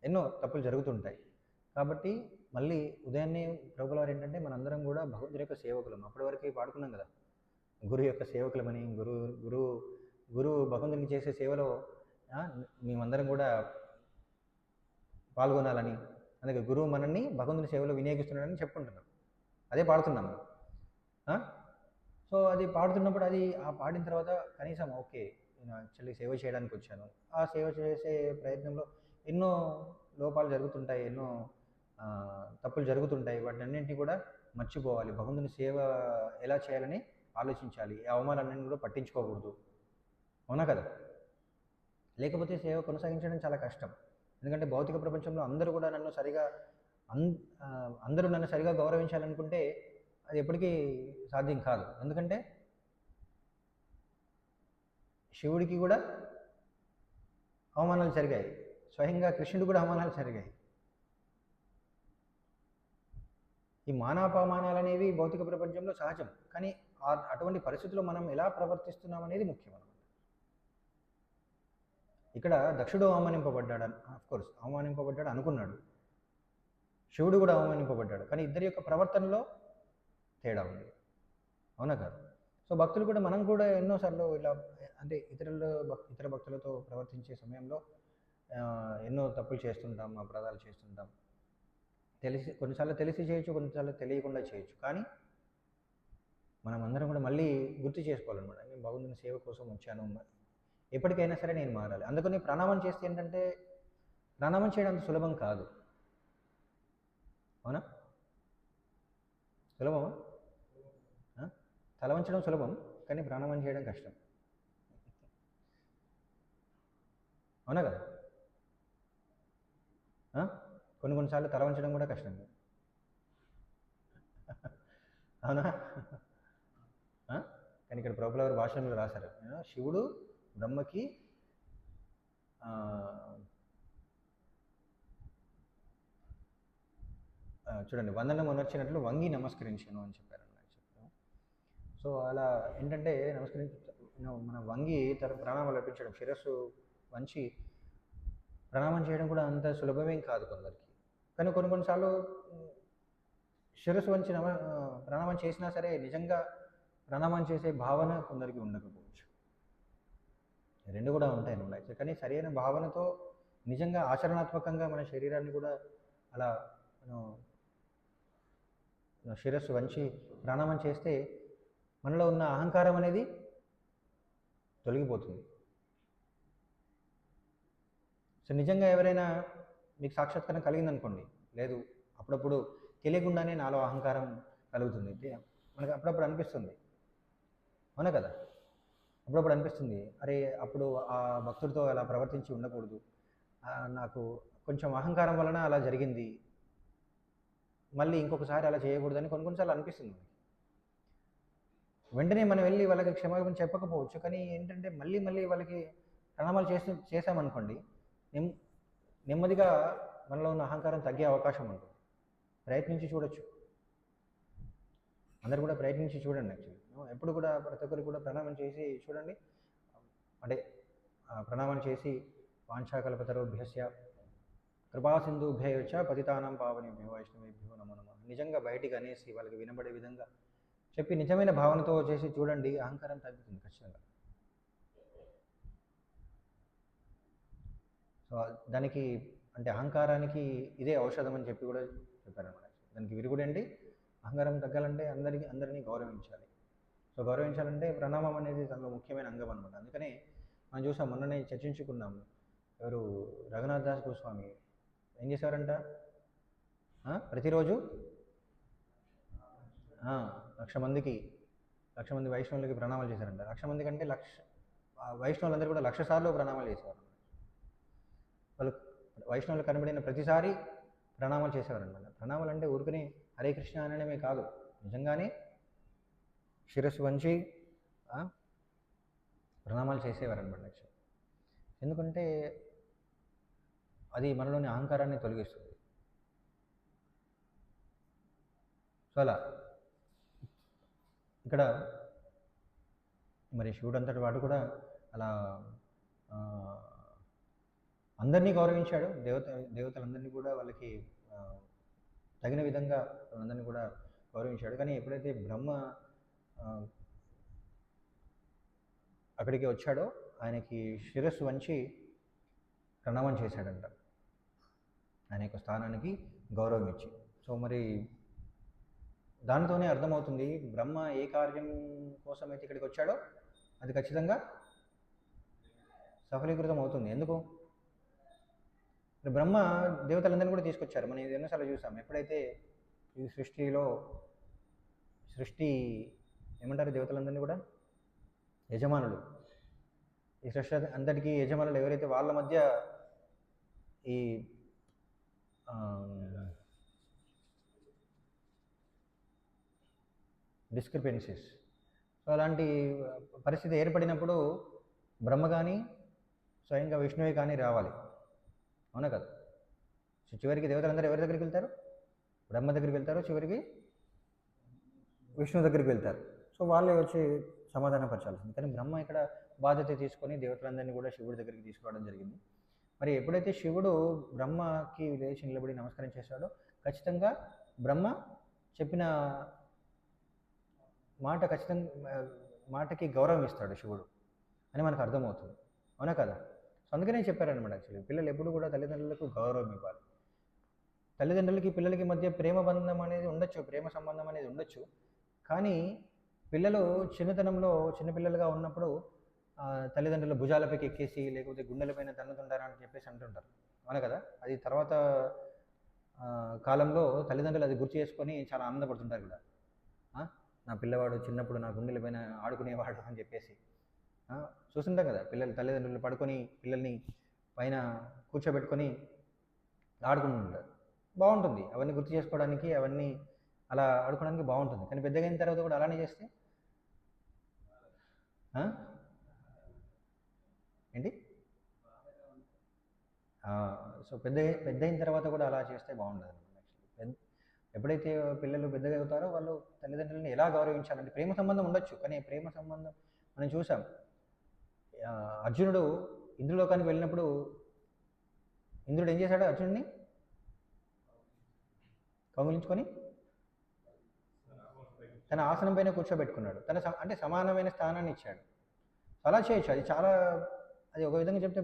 ఎన్నో తప్పులు జరుగుతుంటాయి. కాబట్టి మళ్ళీ ఉదయాన్నే ప్రభువుల వారు ఏంటంటే మనందరం కూడా భగవంతుని యొక్క సేవకులం. అప్పటి వరకు పాడుకున్నాం కదా, గురువు యొక్క సేవకులమని. గురువు భగవంతునికి చేసే సేవలో మేమందరం కూడా పాల్గొనాలని, అందుకే గురువు మనల్ని భగవంతుని సేవలో వినియోగిస్తున్నాడని చెప్పుకుంటున్నాం, అదే పాడుతున్నాం. సో అది పాడుతున్నప్పుడు అది పాడిన తర్వాత కనీసం ఓకే, నేను యాక్చువల్లీ సేవ చేయడానికి వచ్చాను. ఆ సేవ చేసే ప్రయత్నంలో ఎన్నో లోపాలు జరుగుతుంటాయి, ఎన్నో తప్పులు జరుగుతుంటాయి. వాటిని అన్నింటినీ కూడా మర్చిపోవాలి, భగవంతుని సేవ ఎలా చేయాలని ఆలోచించాలి. ఈ అవమానాలన్నీ కూడా పట్టించుకోకూడదు, అవునా కదా. లేకపోతే సేవ కొనసాగించడం చాలా కష్టం. ఎందుకంటే భౌతిక ప్రపంచంలో అందరూ నన్ను సరిగా గౌరవించాలనుకుంటే అది ఎప్పటికీ సాధ్యం కాదు. ఎందుకంటే శివుడికి కూడా అవమానాలు జరిగాయి, స్వయంగా కృష్ణుడు కూడా అవమానాలు జరిగాయి. ఈ మానాపమానాలు అనేవి భౌతిక ప్రపంచంలో సహజం, కానీ అటువంటి పరిస్థితుల్లో మనం ఎలా ప్రవర్తిస్తున్నాం అనేది ముఖ్యం అన్నమాట. ఇక్కడ దక్షుడు అవమానింపబడ్డాడు, ఆఫ్కోర్స్ అవమానింపబడ్డాడు అనుకున్నాడు, శివుడు కూడా అవమానింపబడ్డాడు, కానీ ఇద్దరి యొక్క ప్రవర్తనలో తేడా ఉంది, అవునా కాదు. సో భక్తులు కూడా, మనం కూడా ఎన్నోసార్లు ఇలా అంటే ఇతర భక్తులతో ప్రవర్తించే సమయంలో ఎన్నో తప్పులు చేస్తుంటాం, అపరాధాలు చేస్తుంటాం. కొన్నిసార్లు తెలిసి చేయొచ్చు, కొన్నిసార్లు తెలియకుండా చేయొచ్చు. కానీ మనం అందరం కూడా మళ్ళీ గుర్తు చేసుకోవాలన్నమాట, నేను భగవంతుని సేవ కోసం వచ్చాను, ఎప్పటికైనా సరే నేను మారాలి. అందుకని ప్రణామం చేస్తే ఏంటంటే, ప్రణామం చేయడం అంత సులభం కాదు, అవునా? సులభమా? తల వంచడం సులభం, కానీ ప్రణామం చేయడం కష్టం, అవునా కదా. కొన్నిసార్లు తల వంచడం కూడా కష్టం. అవునా? కానీ ఇక్కడ ప్రభువుల వారి భాషణంలో రాశారు, శివుడు బ్రహ్మకి చూడండి, వందనం ఉనర్చినట్లు వంగి నమస్కరించాను అని చెప్పారు. సో అలా ఏంటంటే మన వంగి ప్రణామాలు అర్పించడం, శిరస్సు వంచి ప్రణామం చేయడం కూడా అంత సులభమేం కాదు కొందరికి. కానీ కొన్నిసార్లు శిరస్సు వంచి ప్రణామం చేసినా సరే నిజంగా ప్రణామం చేసే భావన కొందరికి ఉండకపోవచ్చు. రెండు కూడా ఉంటాయి అన్నమాట. కానీ సరైన భావనతో నిజంగా ఆచరణాత్మకంగా మన శరీరాన్ని కూడా అలా శిరస్సు వంచి ప్రణామం చేస్తే మనలో ఉన్న అహంకారం అనేది తొలగిపోతుంది. సో నిజంగా ఎవరైనా మీకు సాక్షాత్కారం కలిగిందనుకోండి, లేదు అప్పుడప్పుడు తెలియకుండానే నాలో అహంకారం కలుగుతుంది, మనకు అప్పుడప్పుడు అనిపిస్తుంది, అవునా కదా? అప్పుడప్పుడు అనిపిస్తుంది, అరే అప్పుడు ఆ భక్తుడితో అలా ప్రవర్తించి ఉండకూడదు, నాకు కొంచెం అహంకారం వలన అలా జరిగింది, మళ్ళీ ఇంకొకసారి అలా చేయకూడదని కొన్నిసార్లు అనిపిస్తుంది. వెంటనే మనం వెళ్ళి వాళ్ళకి క్షమాపణ చెప్పకపోవచ్చు, కానీ ఏంటంటే మళ్ళీ వాళ్ళకి ప్రణామాలు చేసామనుకోండి, నెమ్మదిగా మనలో ఉన్న అహంకారం తగ్గే అవకాశం ఉంటుంది. ప్రయత్నించి చూడొచ్చు, అందరు కూడా ప్రయత్నించి చూడండి. యాక్చువల్లీ ఎప్పుడు కూడా ప్రతి ఒక్కరు కూడా ప్రణామం చేసి చూడండి, అంటే ప్రణామం చేసి వాంఛాకల్పతరుభ్యస్య కృపాసింధుభ్యశ్చ పతితానాం పావనేభ్యో వైష్ణవేభ్యో నమో నమః నిజంగా బయటికి అనేసి వాళ్ళకి వినబడే విధంగా చెప్పి నిజమైన భావనతో చేసి చూడండి, అహంకారం తగ్గుతుంది ఖచ్చితంగా. సో దానికి అంటే అహంకారానికి ఇదే ఔషధం అని చెప్పి కూడా చెప్పారన్నమాట. దానికి విరుగుడు ఏంటి? అహంకారం తగ్గాలంటే అందరినీ గౌరవించాలి. సో గౌరవించాలంటే ప్రణామం అనేది దానిలో ముఖ్యమైన అంగం అనమాట. అందుకని మనం చూసాం, మొన్ననే చర్చించుకున్నాము, ఎవరు రఘునాథ్ దాస్ గోస్వామి ఏం చేశారంట, ప్రతిరోజు 1,00,000 మంది వైష్ణవులకి ప్రణామాలు చేశారంట. 1,00,000 మంది కంటే వైష్ణవులందరూ కూడా 1,00,000 సార్లు ప్రణామాలు చేసేవారు. వాళ్ళు వైష్ణవులు కనబడిన ప్రతిసారి ప్రణామాలు చేసేవారనమాట. ప్రణామాలు అంటే ఊరికనే హరే కృష్ణ అనడమే కాదు, నిజంగానే శిరస్సు వంచి ప్రణామాలు చేసేవారనమాట. ఎందుకంటే అది మనలోని అహంకారాన్ని తొలగిస్తుంది. సో అలా ఇక్కడ మరి శివుడు అంతటి వాడు కూడా అలా అందరినీ గౌరవించాడు, దేవతలందరినీ కూడా వాళ్ళకి తగిన విధంగా వాళ్ళందరినీ కూడా గౌరవించాడు. కానీ ఎప్పుడైతే బ్రహ్మ అక్కడికి వచ్చాడో ఆయనకి శిరస్సు వంచి ప్రణామం చేశాడంట, ఆయన యొక్క స్థానానికి గౌరవం ఇచ్చి. సో మరి దానితోనే అర్థమవుతుంది బ్రహ్మ ఏ కార్యం కోసమైతే ఇక్కడికి వచ్చాడో అది ఖచ్చితంగా సఫలీకృతం అవుతుంది. ఎందుకు? బ్రహ్మ దేవతలందరినీ కూడా తీసుకొచ్చారు. మనం ఇది ఎన్నోసార్లు చూసాం. ఎప్పుడైతే ఈ సృష్టి ఏమంటారు, దేవతలందరినీ కూడా యజమానులు, ఈ సృష్టి అందరికీ యజమానులు ఎవరైతే, వాళ్ళ మధ్య ఈ డిస్క్రిపెన్సీస్, సో అలాంటి పరిస్థితి ఏర్పడినప్పుడు బ్రహ్మ కానీ స్వయంగా విష్ణువే కానీ రావాలి, అవునా కదా? సో చివరికి దేవతలందరూ ఎవరి దగ్గరికి వెళ్తారు? బ్రహ్మ దగ్గరికి వెళ్తారు, చివరికి విష్ణువు దగ్గరికి వెళ్తారు. సో వాళ్ళే వచ్చి సమాధానపరచాల్సింది. కానీ బ్రహ్మ ఇక్కడ బాధ్యత తీసుకొని దేవతలందరినీ కూడా శివుడి దగ్గరికి తీసుకురావడం జరిగింది. మరి ఎప్పుడైతే శివుడు బ్రహ్మకి లేచి నిలబడి నమస్కారం చేశాడో ఖచ్చితంగా బ్రహ్మ చెప్పిన మాటకి గౌరవం ఇస్తాడు శివుడు అని మనకు అర్థమవుతుంది, అవునా కదా? సో అందుకనే చెప్పారనమాట. యాక్చువల్లీ పిల్లలు ఎప్పుడు కూడా తల్లిదండ్రులకు గౌరవం ఇవ్వాలి. తల్లిదండ్రులకి పిల్లలకి మధ్య ప్రేమ బంధం అనేది ఉండొచ్చు, ప్రేమ సంబంధం అనేది ఉండొచ్చు. కానీ పిల్లలు చిన్నపిల్లలుగా ఉన్నప్పుడు తల్లిదండ్రుల భుజాలపైకి ఎక్కేసి లేకపోతే గుండెలపైన తన్నుతుంటారు అని చెప్పేసి అంటుంటారు, అవునా కదా? అది తర్వాత కాలంలో తల్లిదండ్రులు అది గుర్తు చేసుకొని చాలా ఆనందపడుతుంటారు కూడా. నా పిల్లవాడు చిన్నప్పుడు నా గుండెలపైన ఆడుకునేవాడు అని చెప్పేసి చూస్తుంటాం కదా. తల్లిదండ్రులు పడుకొని పిల్లల్ని పైన కూర్చోబెట్టుకొని ఆడుకుంటుంటారు. బాగుంటుంది, అవన్నీ గుర్తు చేసుకోవడానికి, అవన్నీ అలా ఆడుకోవడానికి బాగుంటుంది. కానీ పెద్దగా అయిన తర్వాత కూడా అలానే చేస్తే ఆ? ఏంటి? సో పెద్ద అయిన తర్వాత కూడా అలా చేస్తే బాగుండదు అనమాట. యాక్చువల్లీ ఎప్పుడైతే పిల్లలు పెద్దగా అవుతారో వాళ్ళు తల్లిదండ్రులను ఎలా గౌరవించాలంటే, ప్రేమ సంబంధం ఉండొచ్చు కానీ ప్రేమ సంబంధం మనం చూసాం. ఆ, అర్జునుడు ఇంద్రలోకానికి వెళ్ళినప్పుడు ఇంద్రుడు ఏం చేశాడు? అర్జునుడిని కౌగిలించుకొని తన ఆసనం పైన కూర్చోబెట్టుకున్నాడు. అంటే సమానమైన స్థానాన్ని ఇచ్చాడు. అలా చేయొచ్చు, అది చాలా, అది ఒక విధంగా చెప్తే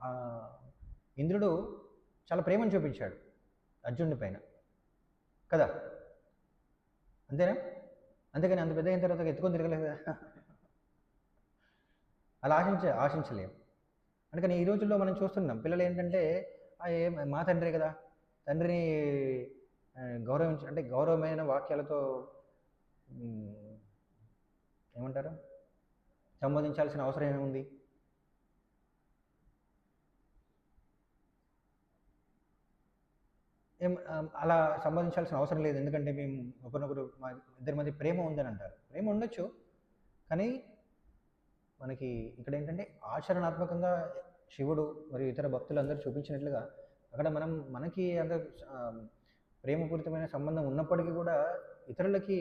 ఆ, ఇంద్రుడు చాలా ప్రేమను చూపించాడు అర్జునుడి పైన కదా, అంతేనా? అంతేగాని అంత పెద్ద అయిన తర్వాత ఎత్తుకొని తిరగలేదు కదా. అలా ఆశించలేము. అందుకని ఈ రోజుల్లో మనం చూస్తున్నాం పిల్లలు ఏంటంటే మా తండ్రే కదా, తండ్రిని అంటే గౌరవమైన వాక్యాలతో ఏమంటారు, సంబోధించాల్సిన అవసరం ఏముంది? అలా సంబోధించాల్సిన అవసరం లేదు, ఎందుకంటే మేము ఒకరినొకరు మా ఇద్దరి మధ్య ప్రేమ ఉందని అంటారు. ప్రేమ ఉండొచ్చు కానీ మనకి ఇక్కడ ఏంటంటే ఆచరణాత్మకంగా శివుడు మరియు ఇతర భక్తులందరూ చూపించినట్లుగా అక్కడ మనకి అంత ప్రేమపూరితమైన సంబంధం ఉన్నప్పటికీ కూడా ఇతరులకి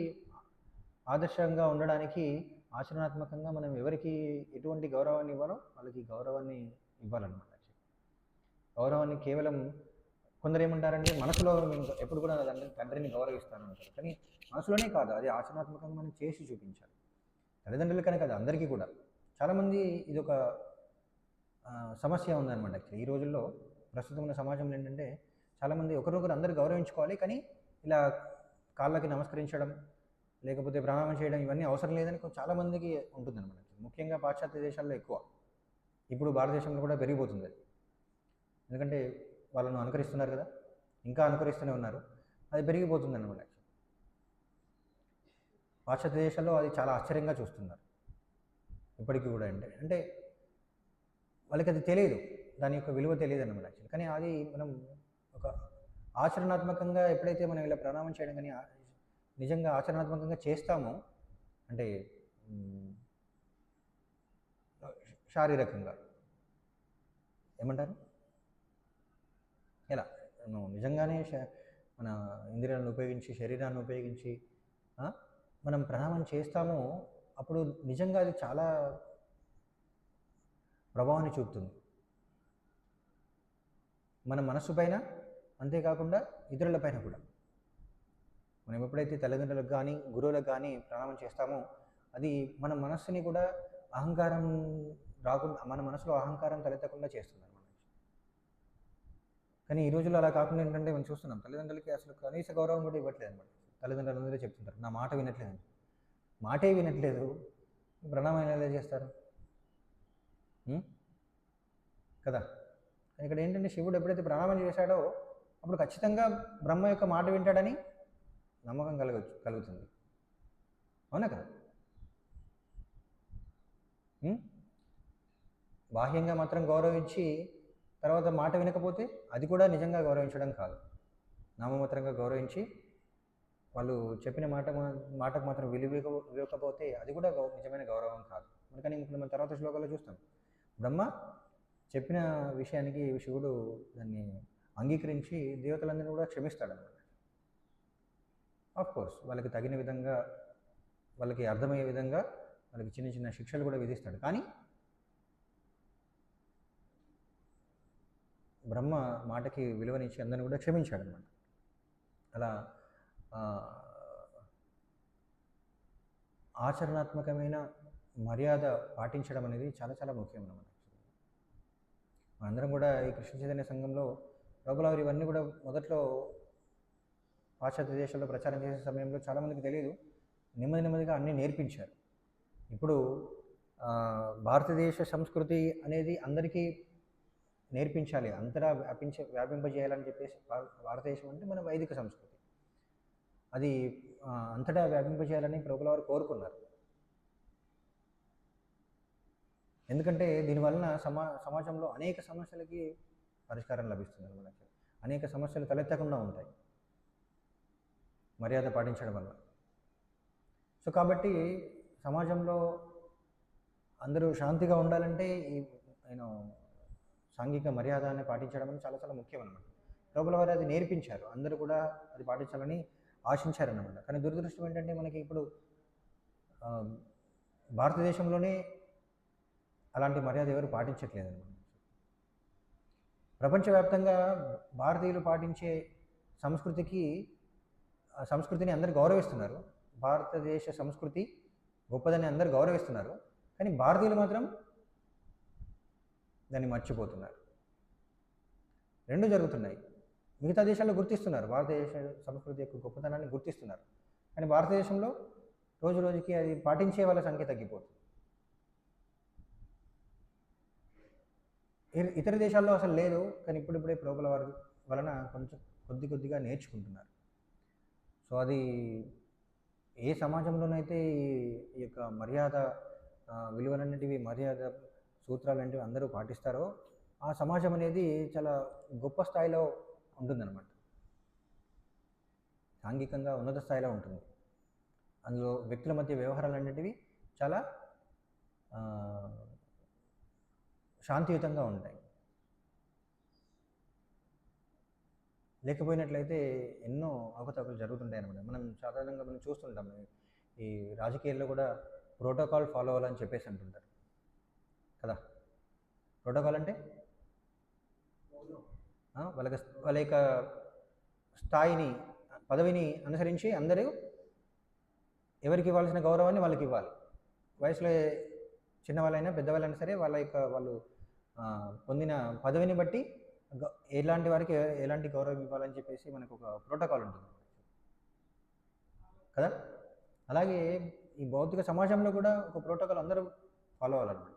ఆదర్శంగా ఉండడానికి ఆచరణాత్మకంగా మనం ఎవరికి ఎటువంటి గౌరవాన్ని ఇవ్వాలో వాళ్ళకి గౌరవాన్ని ఇవ్వాలన్నమాట. గౌరవాన్ని కేవలం కొందరు ఏమంటారంటే మనసులో ఎప్పుడు కూడా తండ్రిని గౌరవిస్తాను అంటారు, కానీ మనసులోనే కాదు, అది ఆచరణాత్మకంగా మనం చేసి చూపించాలి. తల్లిదండ్రులకనే కాదు, అందరికీ కూడా. చాలామంది ఇది ఒక సమస్య ఉందన్నమాట. యాక్చువల్లీ ఈ రోజుల్లో ప్రస్తుతం ఉన్న సమాజంలో ఏంటంటే చాలామంది ఒకరొకరు అందరూ గౌరవించుకోవాలి, కానీ ఇలా కాళ్ళకి నమస్కరించడం లేకపోతే ప్రణామం చేయడం ఇవన్నీ అవసరం లేదని చాలామందికి ఉంటుందన్నమాట. ముఖ్యంగా పాశ్చాత్య దేశాల్లో ఎక్కువ, ఇప్పుడు భారతదేశంలో కూడా పెరిగిపోతుంది. ఎందుకంటే వాళ్ళను అనుకరిస్తున్నారు కదా, ఇంకా అనుకరిస్తూనే ఉన్నారు, అది పెరిగిపోతుంది అన్నమాట. పాశ్చాత్య దేశాల్లో అది చాలా ఆశ్చర్యంగా చూస్తున్నారు ఇప్పటికీ కూడా. అంటే వాళ్ళకి అది తెలియదు, దాని యొక్క విలువ తెలియదు అన్నమాట యాక్చువల్లీ. కానీ అది మనం ఒక ఆచరణాత్మకంగా ఎప్పుడైతే మనం ఇలా ప్రణామం చేయడం కానీ నిజంగా ఆచరణాత్మకంగా చేస్తామో, అంటే శారీరకంగా ఏమంటారు, ఎలా నిజంగానే మన ఇంద్రియాలను ఉపయోగించి శరీరాన్ని ఉపయోగించి మనం ప్రణామం చేస్తామో అప్పుడు నిజంగా అది చాలా ప్రభావాన్ని చూపుతుంది మన మనస్సు పైన, అంతేకాకుండా ఇతరుల పైన కూడా. మనం ఎప్పుడైతే తల్లిదండ్రులకు కానీ గురువులకు కానీ ప్రణామం చేస్తామో అది మన మనస్సుని కూడా అహంకారం రాకుండా, మన మనసులో అహంకారం తలెత్తకుండా చేస్తుంది అన్నమాట. కానీ ఈ రోజుల్లో అలా కాకుండా ఏంటంటే మనం చూస్తున్నాం తల్లిదండ్రులకి అసలు కనీస గౌరవం కూడా ఇవ్వట్లేదు అన్నమాట. తల్లిదండ్రులందరూ చెప్తుంటారు నా మాట వినట్లేదు, మాటే వినట్లేదు, ప్రణామం ఎలా చేస్తారు కదా. ఇక్కడ ఏంటంటే శివుడు ఎప్పుడైతే ప్రణామం చేశాడో అప్పుడు ఖచ్చితంగా బ్రహ్మ యొక్క మాట వింటాడని నమ్మకం కలుగుతుంది, అవునా కదా. బాహ్యంగా మాత్రం గౌరవించి తర్వాత మాట వినకపోతే అది కూడా నిజంగా గౌరవించడం కాదు. నామమాత్రంగా గౌరవించి వాళ్ళు చెప్పిన మాటకు మాత్రం విలువ ఇవ్వకపోతే అది కూడా నిజమైన గౌరవం కాదు. అందుకని మనం తర్వాత శ్లోకాల్లో చూస్తాం, బ్రహ్మ చెప్పిన విషయానికి శివుడు దాన్ని అంగీకరించి దేవతలందరినీ కూడా క్షమిస్తాడన్నమాట. ఆఫ్కోర్స్ వాళ్ళకి తగిన విధంగా, వాళ్ళకి అర్థమయ్యే విధంగా వాళ్ళకి చిన్న చిన్న శిక్షలు కూడా విధిస్తాడు. కానీ బ్రహ్మ మాటకి విలువనిచ్చి అందరిని కూడా క్షమించాడనమాట. అలా ఆచరణాత్మకమైన మర్యాద పాటించడం అనేది చాలా చాలా ముఖ్యం అన్నమాట. మనందరం కూడా ఈ కృష్ణ చైతన్య సంఘంలో ప్రభులవారు ఇవన్నీ కూడా మొదట్లో పాశ్చాత్య దేశాల్లో ప్రచారం చేసే సమయంలో చాలామందికి తెలియదు, నెమ్మదిగా అన్నీ నేర్పించారు. ఇప్పుడు భారతదేశ సంస్కృతి అనేది అందరికీ నేర్పించాలి, అంతటా వ్యాపింపజేయాలని చెప్పేసి భారతదేశం అంటే మన వైదిక సంస్కృతి, అది అంతటా వ్యాపింపజేయాలని ప్రభులవారు కోరుకున్నారు. ఎందుకంటే దీనివలన సమాజంలో అనేక సమస్యలకి పరిష్కారం లభిస్తుంది మనకి. అనేక సమస్యలు తలెత్తకుండా ఉంటాయి మర్యాద పాటించడం వల్ల. సో కాబట్టి సమాజంలో అందరూ శాంతిగా ఉండాలంటే ఈ నేను సాంఘిక మర్యాదని పాటించడం అనేది చాలా చాలా ముఖ్యం అన్నమాట. ప్రభుల వారు అది నేర్పించారు, అందరూ కూడా అది పాటించాలని ఆశించారన్నమాట. కానీ దురదృష్టం ఏంటంటే మనకి ఇప్పుడు భారతదేశంలోనే అలాంటి మర్యాద ఎవరు పాటించట్లేదు అన్నమాట. ప్రపంచవ్యాప్తంగా భారతీయులు పాటించే సంస్కృతిని అందరూ గౌరవిస్తున్నారు. భారతదేశ సంస్కృతి గొప్పదని అందరూ గౌరవిస్తున్నారు. కానీ భారతీయులు మాత్రం దాన్ని మర్చిపోతున్నారు. రెండు జరుగుతున్నాయి. మిగతా దేశాల్లో గుర్తిస్తున్నారు, భారతదేశ సంస్కృతి యొక్క గొప్పతనాన్ని గుర్తిస్తున్నారు. కానీ భారతదేశంలో రోజు రోజుకి అది పాటించే వాళ్ళ సంఖ్య తగ్గిపోతుంది. ఇతర దేశాల్లో అసలు లేదు, కానీ ఇప్పుడిప్పుడే ప్రభుల వారి వలన కొంచెం కొద్దిగా నేర్చుకుంటున్నారు. సో అది ఏ సమాజంలోనైతే ఈ యొక్క మర్యాద విలువలన్నిటివి, మర్యాద సూత్రాలన్నిటివి అందరూ పాటిస్తారో ఆ సమాజం అనేది చాలా గొప్ప స్థాయిలో ఉంటుందన్నమాట. సాంఘికంగా ఉన్నత స్థాయిలో ఉంటుంది. అందులో వ్యక్తుల మధ్య వ్యవహారాలన్నిటివి చాలా శాంతియుతంగా ఉంటాయి. లేకపోయినట్లయితే ఎన్నో అవకతవకలు జరుగుతుంటాయి అన్నమాట. మనం సాధారణంగా చూస్తుంటాం, ఈ రాజకీయాల్లో కూడా ప్రోటోకాల్ ఫాలో అవ్వాలని చెప్పేసి అంటుంటారు కదా. ప్రోటోకాల్ అంటే వాళ్ళ యొక్క స్థాయిని, పదవిని అనుసరించి అందరూ ఎవరికి ఇవ్వాల్సిన గౌరవాన్ని వాళ్ళకి ఇవ్వాలి. వయసులో చిన్నవాళ్ళైనా పెద్దవాళ్ళైనా సరే వాళ్ళు పొందిన పదవిని బట్టి ఎలాంటి వారికి ఎలాంటి గౌరవం ఇవ్వాలని చెప్పేసి మనకు ఒక ప్రోటోకాల్ ఉంటుంది కదా. అలాగే ఈ భౌతిక సమాజంలో కూడా ఒక ప్రోటోకాల్ అందరూ ఫాలో అవ్వాలన్నమాట.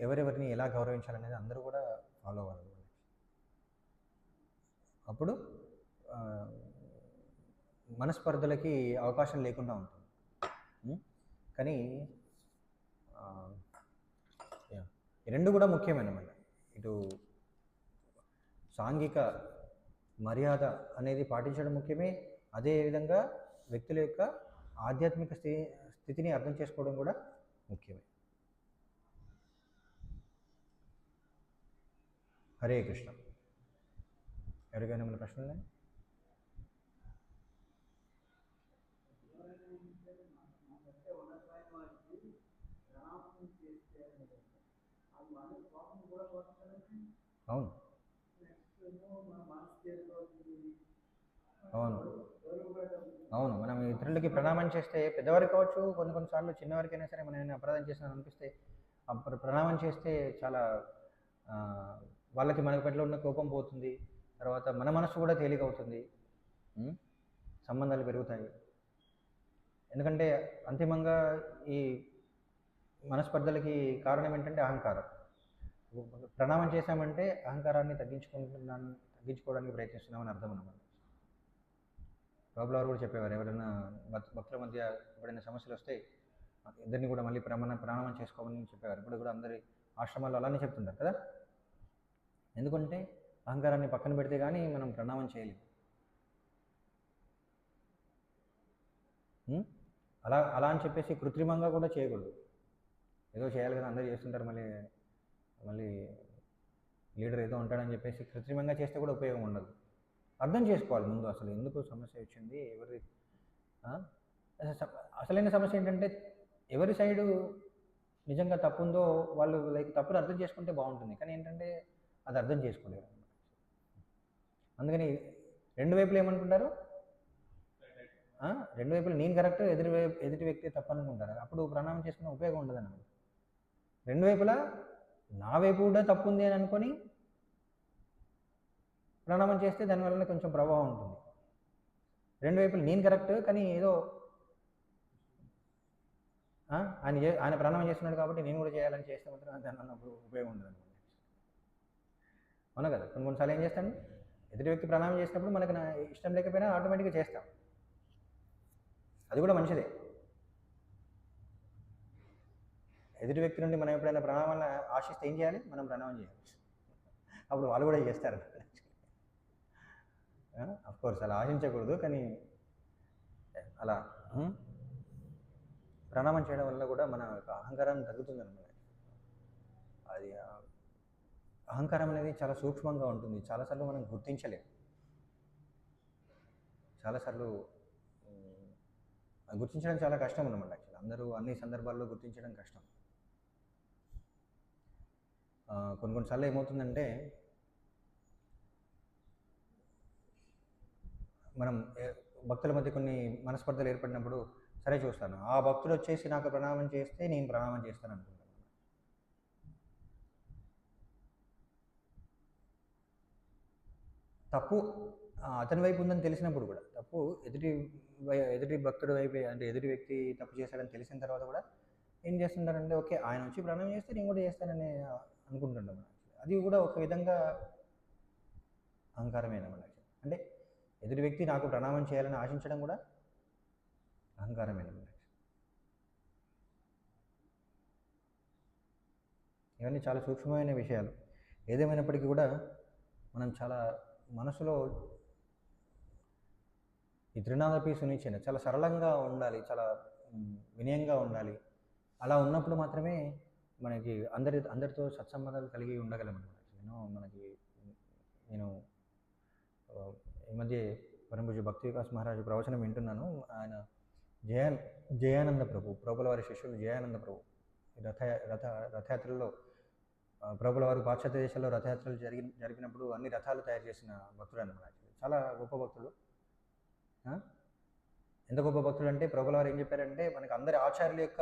ఎవరెవరిని ఎలా గౌరవించాలనేది అందరూ కూడా ఫాలో అవ్వాలి. అప్పుడు మనస్పర్ధలకి అవకాశం లేకుండా ఉంటుంది. కానీ ఈ రెండు కూడా ముఖ్యమైనమాట. ఇటు సాంఘిక మర్యాద అనేది పాటించడం ముఖ్యమే, అదేవిధంగా వ్యక్తుల యొక్క ఆధ్యాత్మిక స్థితిని అర్థం చేసుకోవడం కూడా ముఖ్యమే. హరే కృష్ణ. ఎవరికైనా మన ప్రశ్నలు ఉన్నాయి? అవును అవును అవును మనం ఇతరులకి ప్రణామం చేస్తే, పెద్దవారికి కావచ్చు, కొన్నిసార్లు చిన్నవారికైనా సరే, మనం ఏమైనా అపరాధం చేసినా అనిపిస్తే ప్రణామం చేస్తే చాలా వాళ్ళకి మన పట్ల ఉన్న కోపం పోతుంది. తర్వాత మన మనసు కూడా తేలికవుతుంది, సంబంధాలు పెరుగుతాయి. ఎందుకంటే అంతిమంగా ఈ మనస్పర్ధలకి కారణం ఏంటంటే అహంకారం. ప్రణామం చేశామంటే అహంకారాన్ని తగ్గించుకోవడానికి ప్రయత్నిస్తున్నామని అర్థం అన్నమాట. ప్రభుల వారు కూడా చెప్పేవారు, ఎవరైనా భక్తుల మధ్య ఎప్పుడైనా సమస్యలు వస్తే ఇద్దరిని కూడా మళ్ళీ ప్రణామం చేసుకోమని చెప్పేవారు. ఇప్పుడు కూడా అందరి ఆశ్రమాల్లో అలానే చెప్తుంటారు కదా. ఎందుకంటే అహంకారాన్ని పక్కన పెడితే కానీ మనం ప్రణామం చేయలేము. అలా అని చెప్పేసి కృత్రిమంగా కూడా చేయకూడదు. ఏదో చేయాలి కదా, అందరూ చేస్తుంటారు, మళ్ళీ లీడర్ ఏదో ఉంటాడని చెప్పేసి కృత్రిమంగా చేస్తే కూడా ఉపయోగం ఉండదు. అర్థం చేసుకోవాలి ముందు అసలు ఎందుకు సమస్య వచ్చింది, అసలైన సమస్య ఏంటంటే ఎవరి సైడు నిజంగా తప్పు ఉందో వాళ్ళు తప్పును అర్థం చేసుకుంటే బాగుంటుంది. కానీ ఏంటంటే అది అర్థం చేసుకోలేరు. అందుకని రెండు వైపులు ఏమనుకుంటారు, రెండు వైపులు నేను కరెక్ట్, ఎదుటి వ్యక్తి తప్పు అనుకుంటారు. అప్పుడు ప్రణామం చేసుకునే ఉపయోగం ఉండదు అన్నమాట. రెండు వైపులా నా వైపు కూడా తప్పు ఉంది అని అనుకొని ప్రణామం చేస్తే దానివల్ల కొంచెం ప్రభావం ఉంటుంది. రెండు వైపులు నేను కరెక్ట్, కానీ ఏదో ఆయన ప్రణామం చేస్తున్నాడు కాబట్టి నేను కూడా చేయాలని చేస్తే మాత్రం దానివల్ల ఉపయోగం ఉండదు అనమాట. అవునా కదా. కొన్నిసార్లు ఏం చేస్తాను, ఎదుటి వ్యక్తి ప్రణామం చేసినప్పుడు మనకు ఇష్టం లేకపోయినా ఆటోమేటిక్గా చేస్తాం, అది కూడా మంచిదే. ఎదుటి వ్యక్తి నుండి మనం ఎప్పుడైనా ప్రణామాలను ఆశిస్తే ఏం చేయాలి? మనం ప్రణామం చేయాలి. అప్పుడు వాళ్ళు కూడా చేస్తారు. కోర్స్ అలా ఆశించకూడదు, కానీ అలా ప్రణామం చేయడం వల్ల కూడా మన యొక్క అహంకారం తగ్గుతుంది అన్నమాట. అది అహంకారం అనేది చాలా సూక్ష్మంగా ఉంటుంది, చాలాసార్లు మనం గుర్తించలేము. చాలాసార్లు గుర్తించడం చాలా కష్టం అన్నమాట. యాక్చువల్లీ అందరూ అన్ని సందర్భాల్లో గుర్తించడం కష్టం. కొన్నిసార్లు ఏమవుతుందంటే మనం భక్తుల మధ్య కొన్ని మనస్పర్ధలు ఏర్పడినప్పుడు సరే చూస్తాను, ఆ భక్తుడు వచ్చేసి నాకు ప్రణామం చేస్తే నేను ప్రణామం చేస్తాను అనుకుంటాను. తప్పు అతని వైపు ఉందని తెలిసినప్పుడు కూడా, తప్పు ఎదుటి భక్తుడి వైపు అంటే ఎదుటి వ్యక్తి తప్పు చేశాడని తెలిసిన తర్వాత కూడా ఏం చేస్తుంటారంటే ఓకే ఆయన వచ్చి ప్రణామం చేస్తే నేను కూడా చేస్తానని అనుకుంటుంటాం. అది కూడా ఒక విధంగా అహంకారమేనమాట. అంటే ఎదుటి వ్యక్తి నాకు ప్రణామం చేయాలని ఆశించడం కూడా అహంకారమేనమాట. ఇవన్నీ చాలా సూక్ష్మమైన విషయాలు. ఏదేమైనప్పటికీ కూడా మనం చాలా మనసులో ఈ త్రినాదపి సునిచ్చిన చాలా సరళంగా ఉండాలి, చాలా వినయంగా ఉండాలి. అలా ఉన్నప్పుడు మాత్రమే మనకి అందరితో సత్సంబంధాలు కలిగి ఉండగలం అన్నమాట. నేను ఈ మధ్య పరమపూజ్య భక్తి వికాస్ మహారాజు ప్రవచనం వింటున్నాను. ఆయన జయానంద ప్రభుల వారి శిష్యులు జయానంద ప్రభు రథయాత్రల్లో ప్రభుల వారు పాశ్చాత్య దేశాల్లో రథయాత్రలు జరిపినప్పుడు అన్ని రథాలు తయారు చేసిన భక్తుడు అన్నమాట. చాలా గొప్ప భక్తుడు. ఎంత గొప్ప భక్తుడు అంటే ప్రభుల వారు ఏం చెప్పారంటే, మనకి అందరి ఆచార్యుల యొక్క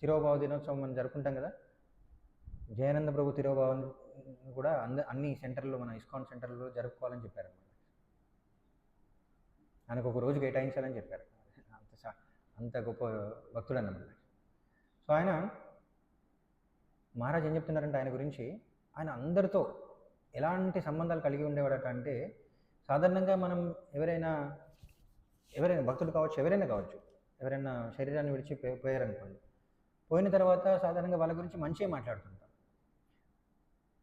తిరోభావ దినోత్సవం మనం జరుపుకుంటాం కదా, జయానంద ప్రభు తిరోభావం కూడా అన్ని సెంటర్లో, మన ఇస్కాన్ సెంటర్లో జరుపుకోవాలని చెప్పారన్నమాట. ఆయనకు ఒక రోజు కేటాయించాలని చెప్పారు. అంత గొప్ప భక్తుడు అన్నమాట. సో ఆయన మహారాజ్ ఏం చెప్తున్నారంటే ఆయన గురించి, ఆయన అందరితో ఎలాంటి సంబంధాలు కలిగి ఉండేవాడట అంటే, సాధారణంగా మనం ఎవరైనా భక్తులు కావచ్చు, ఎవరైనా శరీరాన్ని విడిచి పోయారనుకోండి, పోయిన తర్వాత సాధారణంగా వాళ్ళ గురించి మంచిగా మాట్లాడుతుంటారు.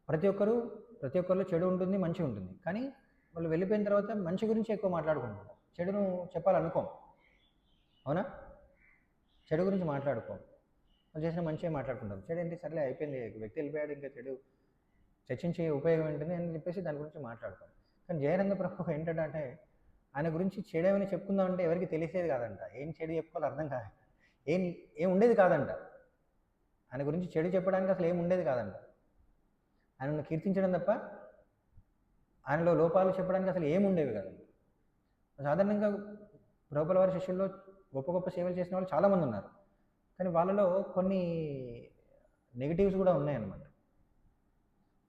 ప్రతి ఒక్కరిలో చెడు ఉంటుంది, మంచి ఉంటుంది. కానీ వాళ్ళు వెళ్ళిపోయిన తర్వాత మంచి గురించి ఎక్కువ మాట్లాడుకుంటారు, చెడును చెప్పాలనుకోం. అవునా? చెడు గురించి మాట్లాడుకోం, వాళ్ళు చేసిన మంచిగా మాట్లాడుకుంటారు. చెడు ఏంటి, సర్లే అయిపోయింది, వ్యక్తి వెళ్ళిపోయాడు, ఇంకా చెడు చర్చించే ఉపయోగం ఏంటని అని చెప్పేసి దాని గురించి మాట్లాడతాం. కానీ జయానంద ప్రభు ఏంటంటే, ఆయన గురించి చెడేమని చెప్పుకుందామంటే ఎవరికి తెలిసేది కాదంట. ఏం చెడు చెప్పుకోవాలో అర్థం కాదు, ఏం ఉండేది కాదంట. ఆయన గురించి చెడు చెప్పడానికి అసలు ఏం ఉండేది కాదంట. ఆయనను కీర్తించడం తప్ప ఆయనలో లోపాలు చెప్పడానికి అసలు ఏముండేవి కాదంట. సాధారణంగా ప్రభుల వారి శిష్యుల్లో గొప్ప గొప్ప సేవలు చేసిన వాళ్ళు చాలామంది ఉన్నారు, కానీ వాళ్ళలో కొన్ని నెగిటివ్స్ కూడా ఉన్నాయన్నమాట.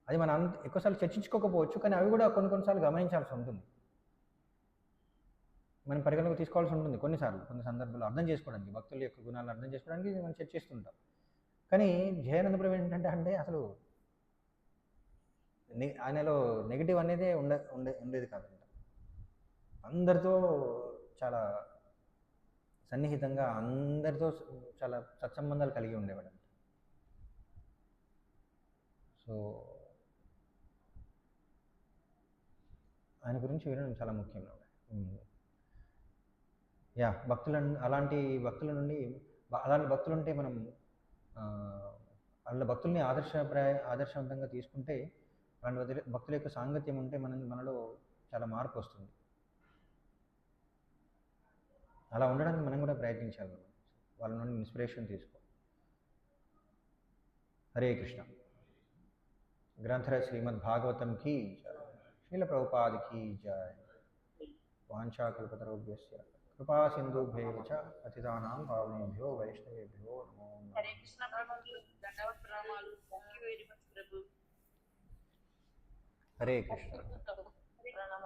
అది మనం ఎక్కువసార్లు చర్చించుకోకపోవచ్చు, కానీ అవి కూడా కొన్నిసార్లు గమనించాల్సి ఉంటుంది, మనం పరిగణలోకి తీసుకోవాల్సి ఉంటుంది. కొన్ని సందర్భాల్లో అర్థం చేసుకోవడానికి, భక్తుల యొక్క గుణాలను అర్థం చేసుకోవడానికి మనం చర్చిస్తుంటాం. కానీ జయానంద ప్రభు ఏంటంటే అసలు ఆయనలో నెగిటివ్ అనేది ఉండేది కాదంట. అందరితో చాలా సన్నిహితంగా, అందరితో చాలా సత్సంబంధాలు కలిగి ఉండేవాడంట. సో ఆయన గురించి వినడం చాలా ముఖ్యం. అలాంటి భక్తులు ఉంటే మనం వాళ్ళ భక్తుల్ని ఆదర్శవంతంగా తీసుకుంటే, అలాంటి భక్తుల యొక్క సాంగత్యం ఉంటే మనలో చాలా మార్పు వస్తుంది. అలా ఉండడానికి మనం కూడా ప్రయత్నించాలి, వాళ్ళ నుండి ఇన్స్పిరేషన్ తీసుకో. హరే కృష్ణ. గ్రంథరాజ్ శ్రీమద్ భాగవతం కీ జయ, శ్రీల ప్రభుపాద కీ జయ. వాంఛాకల్పతరుభ్యశ్చ కృపా సింధుభ్యేవ చ పతితానాం పావనేభ్యో వైష్ణవేభ్యో నమో నమః. హరే కృష్ణ ప్రభుజీ, ధన్యవాద ప్రణామాలు. థాంక్యూ వెరీ మచ్ ప్రభు. హరే కృష్ణ.